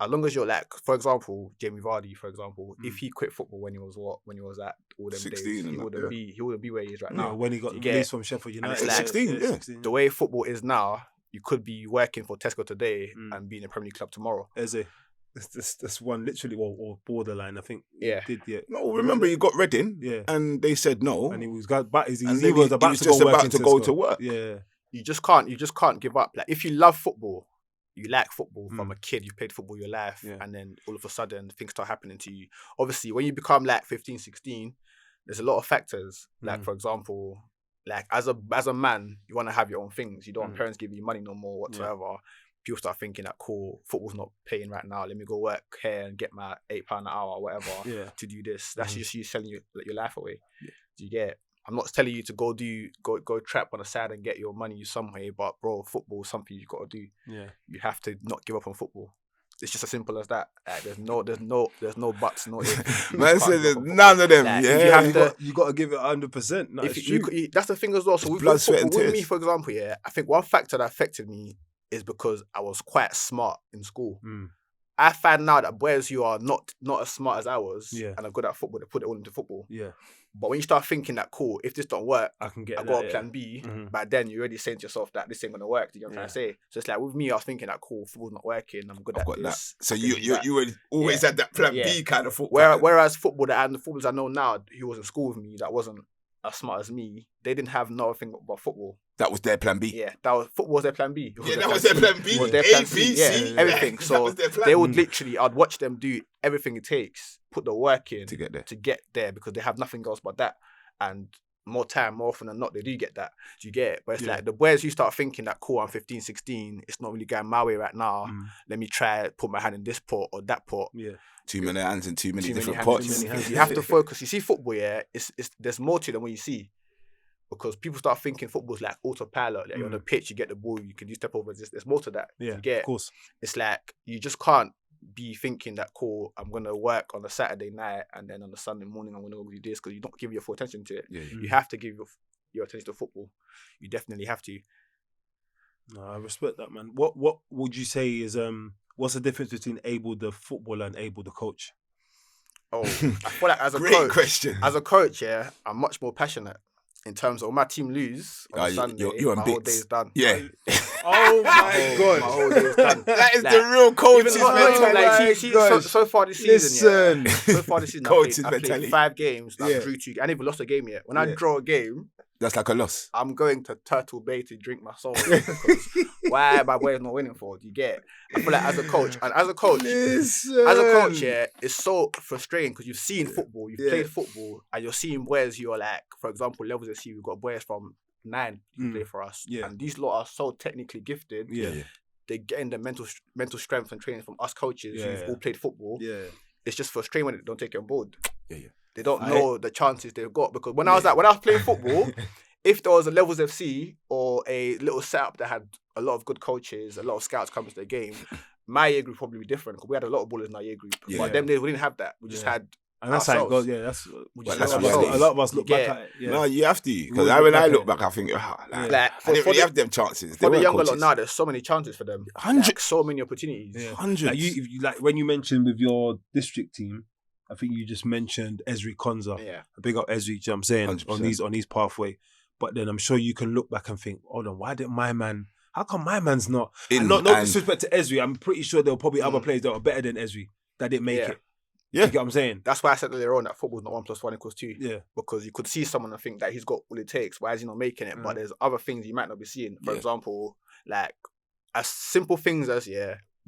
As long as you're, like, for example, Jamie Vardy, for example, if he quit football when he was at all them 16 days, and he wouldn't be where he is right Yeah, now. when he got released from Sheffield United. it's like- 16, The way football is now, you could be working for Tesco today and be in a Premier League club tomorrow. Ezri. That's one literally, or borderline, I think. Yeah. Did, yeah. No, remember he got Reading, Yeah. and they said no, And he was about and he then was about to just go about work to in go Tesco. to work. Yeah. You just can't give up. Like, if you love football, you like football from a kid, you played football your life, and then all of a sudden things start happening to you. Obviously, when you become like 15, 16, there's a lot of factors. Like, for example, like as a man, you want to have your own things. You don't want parents giving you money no more whatsoever. People start thinking that, cool, football's not paying right now. Let me go work here and get my £8 an hour or whatever to do this. That's just you selling your life away. Yeah. Do you get it? I'm not telling you to go trap on the side and get your money some way, but bro, football is something you've got to do. Yeah. You have to not give up on football. It's just as simple as that. Like, there's no buts, no ifs. Man said there's none of them. Like, Yeah, You got to give it 100%. No, it's true. that's the thing as well. So It's with blood, sweat, and football, with me, tears. for example, I think one factor that affected me is because I was quite smart in school. I find now that boys who are not as smart as I was and are good at football, they put it all into football. Yeah. But when you start thinking that, cool, if this don't work, I can get I that, got a yeah. plan B. By then, you're already saying to yourself that this ain't gonna work. Do you know what I'm trying to say? So it's like with me, I was thinking that, cool, football's not working. I'm good I've at got this. that. So I can do that. you were always had that plan B kind of football. Whereas football, and the footballers I know now who was in school with me that wasn't as smart as me, they didn't have nothing about football. That was their plan B. Yeah, football was their plan B. That was their plan B. It was their plan A, C, B, yeah, C, everything. that So was their plan. they would literally, I'd watch them do everything it takes, put the work in To get there. because they have nothing else but that. And more often than not, they do get that. Do you get it? But it's like the boys who start thinking that, cool, I'm 15, 16, it's not really going my way right now. Let me try put my hand in this pot or that pot. Yeah. Too many hands and too many different hands, pots. too many hands. You have to focus. You see football, it's there's more to it than what you see. Because people start thinking football's like autopilot. Like you're on the pitch, you get the ball, you can do step over. There's more to that. Yeah, you get of course. It's like you just can't be thinking that, cool, I'm gonna work on a Saturday night and then on a Sunday morning I'm gonna go do this, because you don't give your full attention to it. Yeah. You have to give your attention to football. You definitely have to. No, I respect that, man. What would you say is what's the difference between Abel the footballer and Abel the coach? Oh, I feel like as a Great coach, question. As a coach, yeah, I'm much more passionate in terms of when my team lose on Sunday. You're my on whole bits. day is done. Yeah. Oh my God. My whole day is done. That is Like, the real coach's even mentality. so far this season, so far this season, Coach's I played mentality. 5 games. I Yeah. drew 2. I never lost a game yet. When I draw a game, That's like a loss. I'm going to Turtle Bay to drink my soul. Because why my boy is not winning for? Do you get it? I feel like as a coach, yeah, it's so frustrating because you've seen football, you've played football, and you're seeing boys who are like, for example, levels of C, we've got boys from 9 who play for us. Yeah. And these lot are so technically gifted. Yeah. They're getting the mental strength and training from us coaches who've all played football. Yeah. It's just frustrating when they don't take it on board. Yeah. They don't know the chances they've got, because when I was playing football, if there was a Levels FC or a little setup that had a lot of good coaches, a lot of scouts coming to the game, my year group probably be different, because we had a lot of ballers in our year group. Yeah. But them days we didn't have that. We just had And that's how it goes. Yeah, That's a reality. lot of us look back at it. Yeah. No, you have to. Because We when I look look back back, I think, I for didn't really the- have them chances. They for the weren't younger lot coaches. now, there's so many chances for them. 100. Like, so many opportunities. Yeah. Hundreds. Like if you like when you mentioned with your district team, I think you just mentioned Ezri Konsa. Yeah. Big up Ezri, do you know what I'm saying? 100%. On these pathway. But then I'm sure you can look back and think, hold on, why didn't my man? How come my man's not? And no disrespect to Ezri, I'm pretty sure there were probably other players that were better than Ezri that didn't make it. Yeah. You get what I'm saying? That's why I said earlier on that football's not 1 + 1 = 2. Yeah. Because you could see someone and think that he's got all it takes. Why is he not making it? But there's other things you might not be seeing. For example, like as simple things as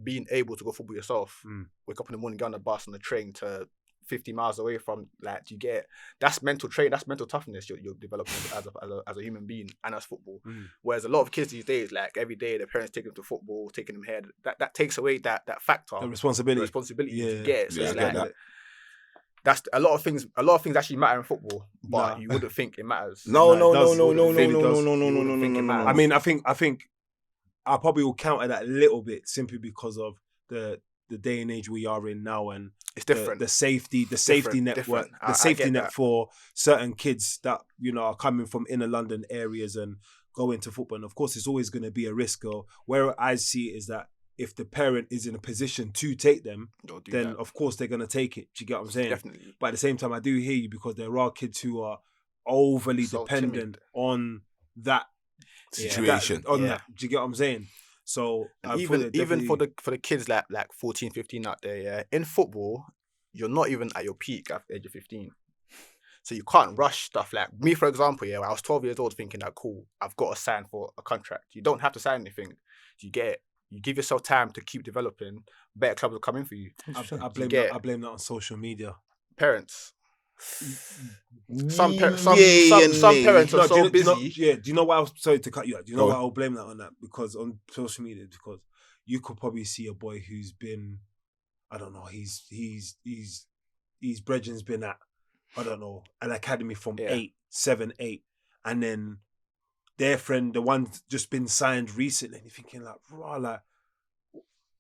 being able to go football yourself. Wake up in the morning, get on the bus, on the train to 50 miles away from, like, you get, that's mental training, that's mental toughness you're developing as a human being and as football. Whereas a lot of kids these days, like every day their parents take them to football, taking them here, that takes away that factor, The responsibility. you get. So Yeah, it's I get like that. that's a lot of things actually matter in football, but you wouldn't think it matters. No. I mean, I think I probably will counter that a little bit simply because of the day and age we are in now, and it's different. The safety network, the safety net for certain kids that are coming from inner London areas and go into football. And of course, it's always going to be a risk. Or where I see it is that if the parent is in a position to take them, then of course they're going to take it. Do you get what I'm saying? Definitely. But at the same time, I do hear you, because there are kids who are overly So dependent timid. on that Situation. that. Do you get what I'm saying? So even for the kids like 14, 15 out there, in football, you're not even at your peak at the age of 15. So you can't rush stuff. Like me, for example, when I was 12 years old thinking that, cool, I've got to sign for a contract. You don't have to sign anything. You get it. You give yourself time to keep developing, better clubs will come in for you. I blame that on social media. Parents. Some parents are so busy. Do you know why sorry to cut you out. Do you know why I'll blame that on that? Because on social media, because you could probably see a boy who's been, I don't know, his brethren's been at, I don't know, an academy from 7, 8, and then their friend, the one just been signed recently, and you're thinking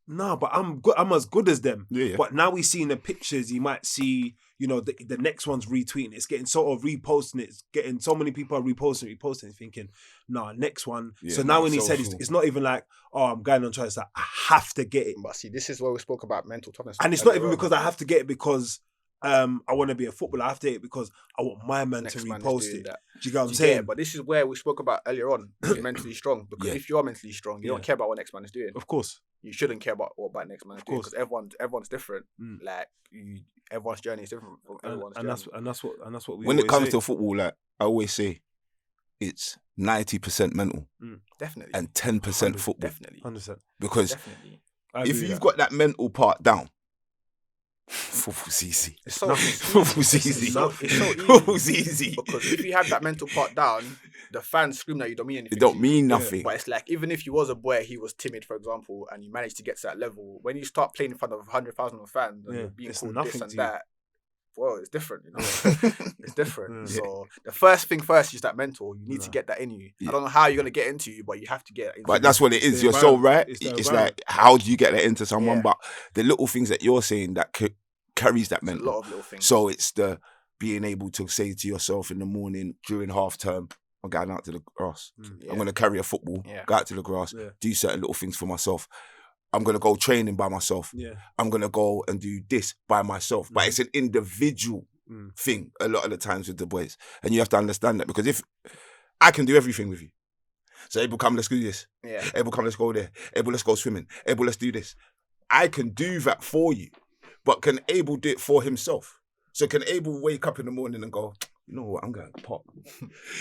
no, but I'm good. I'm as good as them. Yeah. But now we see in the pictures, you might see, the next one's retweeting. It's getting sort of reposting. It's getting so many people are reposting. Thinking, next one. Yeah, so now when he said it's not even like, oh, I'm going on trial. It's like, I have to get it. But see, this is where we spoke about mental toughness. And it's not even because I have to get it because I want to be a footballer. I have to get it because I want my man to repost it. That. Do you get what I'm saying? Yeah, but this is where we spoke about earlier on, being mentally strong. Because if you're mentally strong, you don't care about what next man is doing. Of course. You shouldn't care about what next man is doing, because everyone's different. Like everyone's journey is different from everyone's journey. And that's what we when it comes say. to football, like I always say, it's 90% mental. Definitely. And 10% football. Definitely. 100%. Because if you've got that mental part down, football's easy. It's so Football's easy. It's so easy. Football's easy. Because if you have that mental part down, the fans scream that you don't mean anything. It don't mean nothing. But it's like, even if you was a boy, he was timid, for example, and you managed to get to that level, when you start playing in front of 100,000 fans and you're being called this and that, well, it's different, It's different. So the first thing first is that mental. You need to get that in you. I don't know how you're going to get into you, but you have to get it into But that's what it is. You're so right. It's like, how do you get that into someone? But the little things that you're saying that carries that mental. A lot of little things. So it's the being able to say to yourself in the morning during half term, I'm going out to the grass. Yeah. I'm going to carry a football, go out to the grass, do certain little things for myself. I'm going to go training by myself. Yeah. I'm going to go and do this by myself. But it's an individual thing a lot of the times with the boys. And you have to understand that, because if I can do everything with you. So Abel, come, let's do this. Yeah. Abel, come, let's go there. Abel, let's go swimming. Abel, let's do this. I can do that for you. But can Abel do it for himself? So can Abel wake up in the morning and go, you know what, I'm going to pop.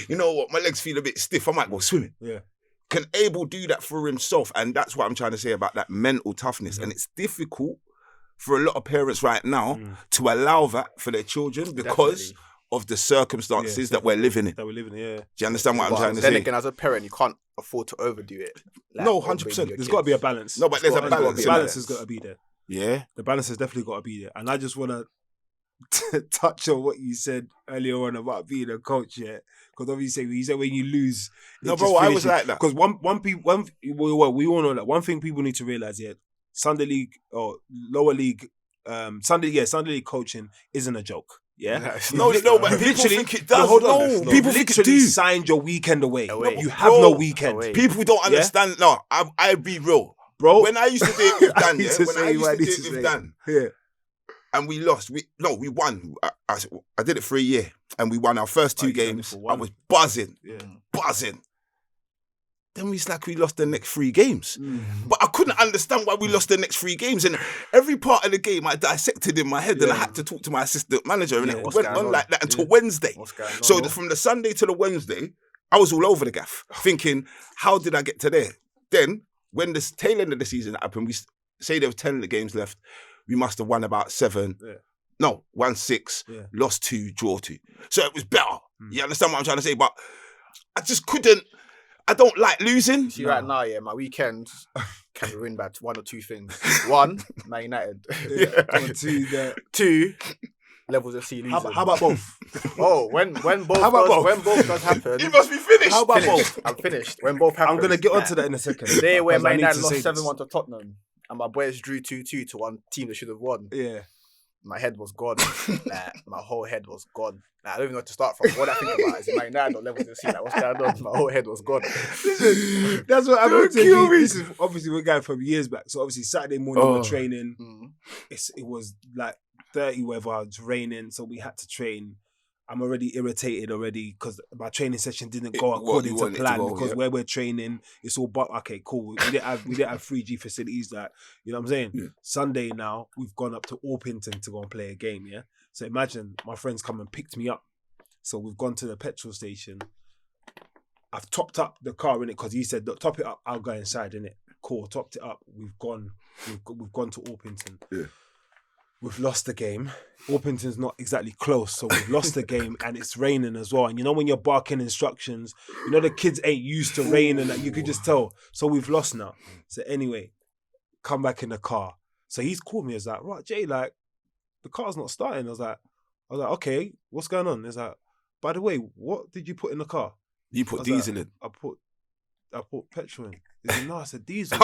You know what, my legs feel a bit stiff. I might go swimming. Yeah. Can Abel do that for himself? And that's what I'm trying to say about that mental toughness. And it's difficult for a lot of parents right now to allow that for their children because of the circumstances that we're living in. That we're living in, yeah. Do you understand what I'm trying to say? Then again, as a parent, you can't afford to overdo it. Like, no, 100%. There's got to be a balance. No, but there's a balance. The balance has got to be there. Yeah. The balance has definitely got to be there. And I just want to touch on what you said earlier on about being a coach, yeah. Because obviously, you said when you lose, no, bro, I was like that. Because we all know that one thing people need to realize, yeah, Sunday league or lower league, Sunday league coaching isn't a joke. Yeah, no, but people think it does. People think it do. Signed your weekend away. You have no weekend. People don't understand. No, I be real, bro. When I used to do it with Dan, when I used to do it with Dan, and we lost. We won. I did it for a year, and we won our first 2 games. I was buzzing. Then we lost the next 3 games. But I couldn't understand why we lost the next 3 games. And every part of the game I dissected in my head and I had to talk to my assistant manager. And it went on like that until Wednesday. So from the Sunday to the Wednesday, I was all over the gaff, thinking, how did I get to there? Then, when the tail end of the season happened, we say there were 10 of the games left, we must have won about 7. No, won 6, lost 2, draw 2. So it was better. You understand what I'm trying to say? But I just couldn't. I don't like losing. See, right now, my weekends can be ruined by 1 or 2 things. 1, Man United. 2, levels of C losing. How about both? When both does happen. You must be finished. How about both? I'm finished. When both happen. I'm going to get onto that in a second. The day where Man United lost 7-1 to Tottenham and my boys drew 2-2 to one team that should have won. Yeah. My head was gone. My whole head was gone. I don't even know where to start from. What I think about is Man United on levels to see what's going on. My whole head was gone. Listen, that's what I'm saying. This is obviously we're going from years back. So obviously Saturday morning we're training. It was like 30 weather, it's raining, so we had to train. I'm already irritated because my training session didn't go according to plan because where we're training, it's all okay, cool. We didn't have 3G facilities that, you know what I'm saying? Yeah. Sunday now, we've gone up to Orpington to go and play a game, yeah? So imagine my friends come and picked me up. So we've gone to the petrol station. I've topped up the car, innit? Because he said, look, top it up, I'll go inside, innit? Cool, topped it up. We've gone to Orpington. Yeah. We've lost the game. Orpington's not exactly close, so we've lost the game and it's raining as well. And you know when you're barking instructions, you know the kids ain't used to rain and that, you could just tell. So we've lost now. So anyway, come back in the car. So he's called me, he's like, right, Jay, like, the car's not starting. I was like, okay, what's going on? He's like, by the way, what did you put in the car? You put diesel in. I put petrol in. He's like, no, I said diesel.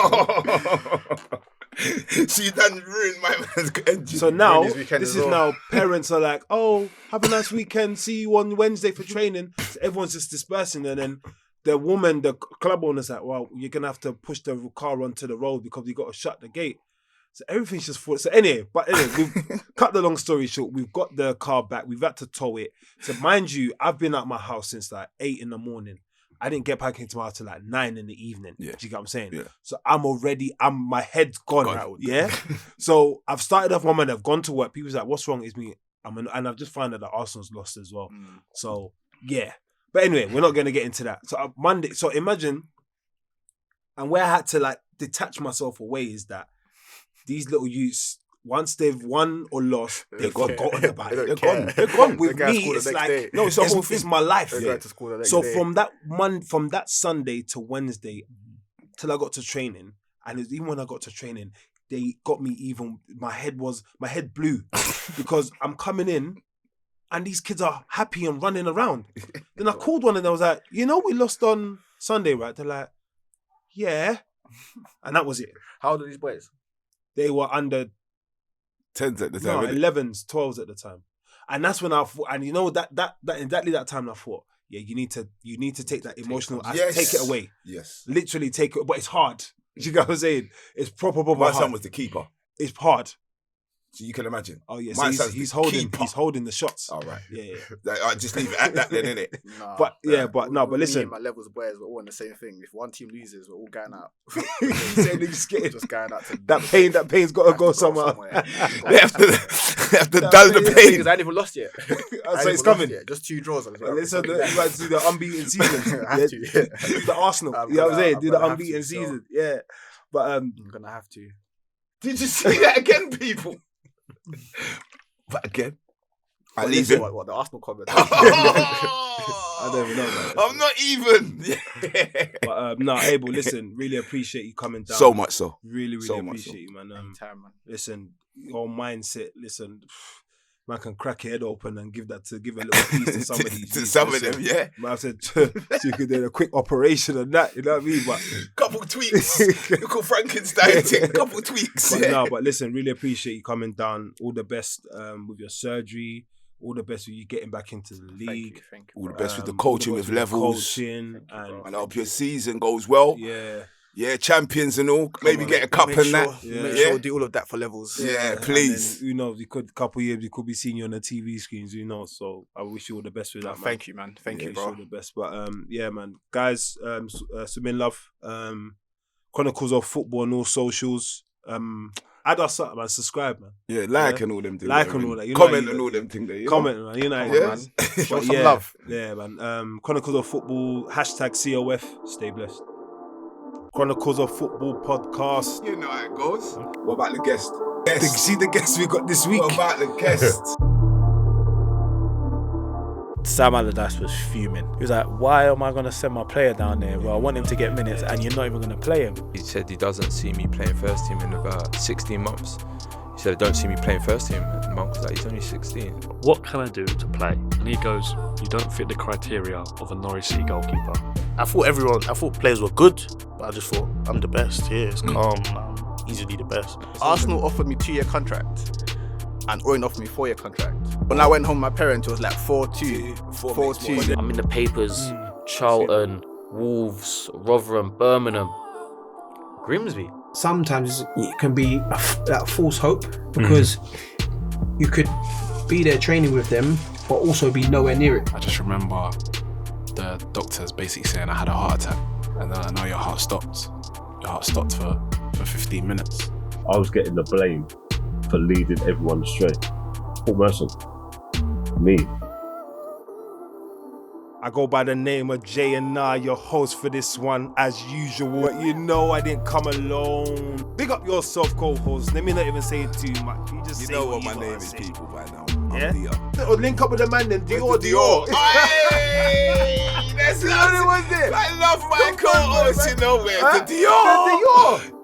So you done ruined my man's engine. So now, this is now, parents are like, oh, have a nice weekend, see you on Wednesday for training. So everyone's just dispersing, and then the club owner's like, well, you're going to have to push the car onto the road because you got to shut the gate. So everything's just full. So anyway, we've cut the long story short, we've got the car back, we've had to tow it. So mind you, I've been at my house since like 8 in the morning. I didn't get back into my house till like 9 in the evening. Yeah. Do you get what I'm saying? Yeah. So my head's gone. Yeah. So I've started off one man, I've gone to work. People's like, what's wrong? It's me. And I've just found out that Arsenal's lost as well. So yeah. But anyway, we're not going to get into that. So Monday, so imagine, and where I had to like detach myself away is that these little youths, once they've won or lost, they've forgotten about it. They're gone. With me, it's like, no, it's my life. So from that Sunday to Wednesday, till I got to training, and even when I got to training, they got me even, my head blew because I'm coming in and these kids are happy and running around. Then I called one and I was like, you know, we lost on Sunday, right? They're like, yeah. And that was it. How old are these boys? They were under 10s at the time. No, 11s, 12s at the time. And that's when I thought, and you know, that exactly that time I thought, yeah, you need to take that emotional Yes. take it away. Yes. Literally take it, but it's hard. You know what I'm saying? It's proper My hard. son was the keeper. It's hard. So you can imagine. Oh yeah, My so son's he's the holding keeper. the shots. All right. Yeah. I just leave it at that then, innit? Nah, But listen, me and my levels boys, we're all in the same thing. If one team loses, we're all going out. just going out to that pain's got to go somewhere. They have to dull the pain. Because I ain't even lost yet. So it's coming. Just 2 draws. Listen, you might do the unbeaten season. I have to, yeah. Do the Arsenal. You know what I'm saying? Do the unbeaten season. Yeah. But I'm gonna have to. Did you see that again, people? But again, I leave it. What the Arsenal comment? I don't even know about it. I'm not even. But no, Abel, listen, really appreciate you coming down. So much so. Really So appreciate you, man. Anytime, man. Listen, your mindset, man can crack your head open and give a little piece to somebody. to some of them, yeah. Man, I said, so you could do a quick operation on that, you know what I mean? But couple tweaks. Little Frankenstein thing, couple tweaks. But no, but listen, really appreciate you coming down. All the best with your surgery. All the best with you getting back into the league. Thank you. All the best with the coaching with levels. And I hope your season goes well. Yeah. Yeah, champions and all. Maybe get a cup and that. Make sure we do all of that for levels. Yeah, please. Who knows? Couple years, we could be seeing you on the TV screens. Who knows? So I wish you all the best with that, man. Thank you, man. Thank you, bro. Wish you all the best. But yeah, man. Guys, swim in love. Chronicles of Football on all socials. Add us up, man. Subscribe, man. Yeah, like and all them things. Like and all that. Comment and all them things there. Comment, man. You know, man. Show some love. Yeah, man. Chronicles of Football, #COF. Stay blessed. Chronicles of Football podcast. You know how it goes. What about the guest? See the guests we got this week. What about the guest? Sam Allardyce was fuming. He was like, why am I going to send my player down there? Well, I want him to get minutes and you're not even going to play him. He said he doesn't see me playing first team in about 16 months. He said, I don't see me playing first team. And Monk was like, he's only 16. What can I do to play? And he goes, you don't fit the criteria of a Norwich City goalkeeper. I thought players were good, but I just thought, I'm the best here. It's calm, I'm easily the best. Arsenal offered me 2-year contract and Orient offered me 4-year contract. When I went home, my parents, it was like 4-2. 4-2. I'm in the papers, Charlton, Wolves, Rotherham, Birmingham, Grimsby. Sometimes it can be that false hope because you could be there training with them, but also be nowhere near it. I just remember the doctors basically saying I had a heart attack, and then I know your heart stopped. Your heart stopped for 15 minutes. I was getting the blame for leading everyone astray. Paul Merson. Me. I go by the name of J&R, your host for this one, as usual. But you know I didn't come alone. Big up yourself, co-host. Let me not even say it too much. You just You say know what my you name gotta is, say. people, by now. Yeah? I'm Dior. Or link up with the man then, Dior. Hey! That's the only one there. I love my co-host, you know, man. Huh? The Dior.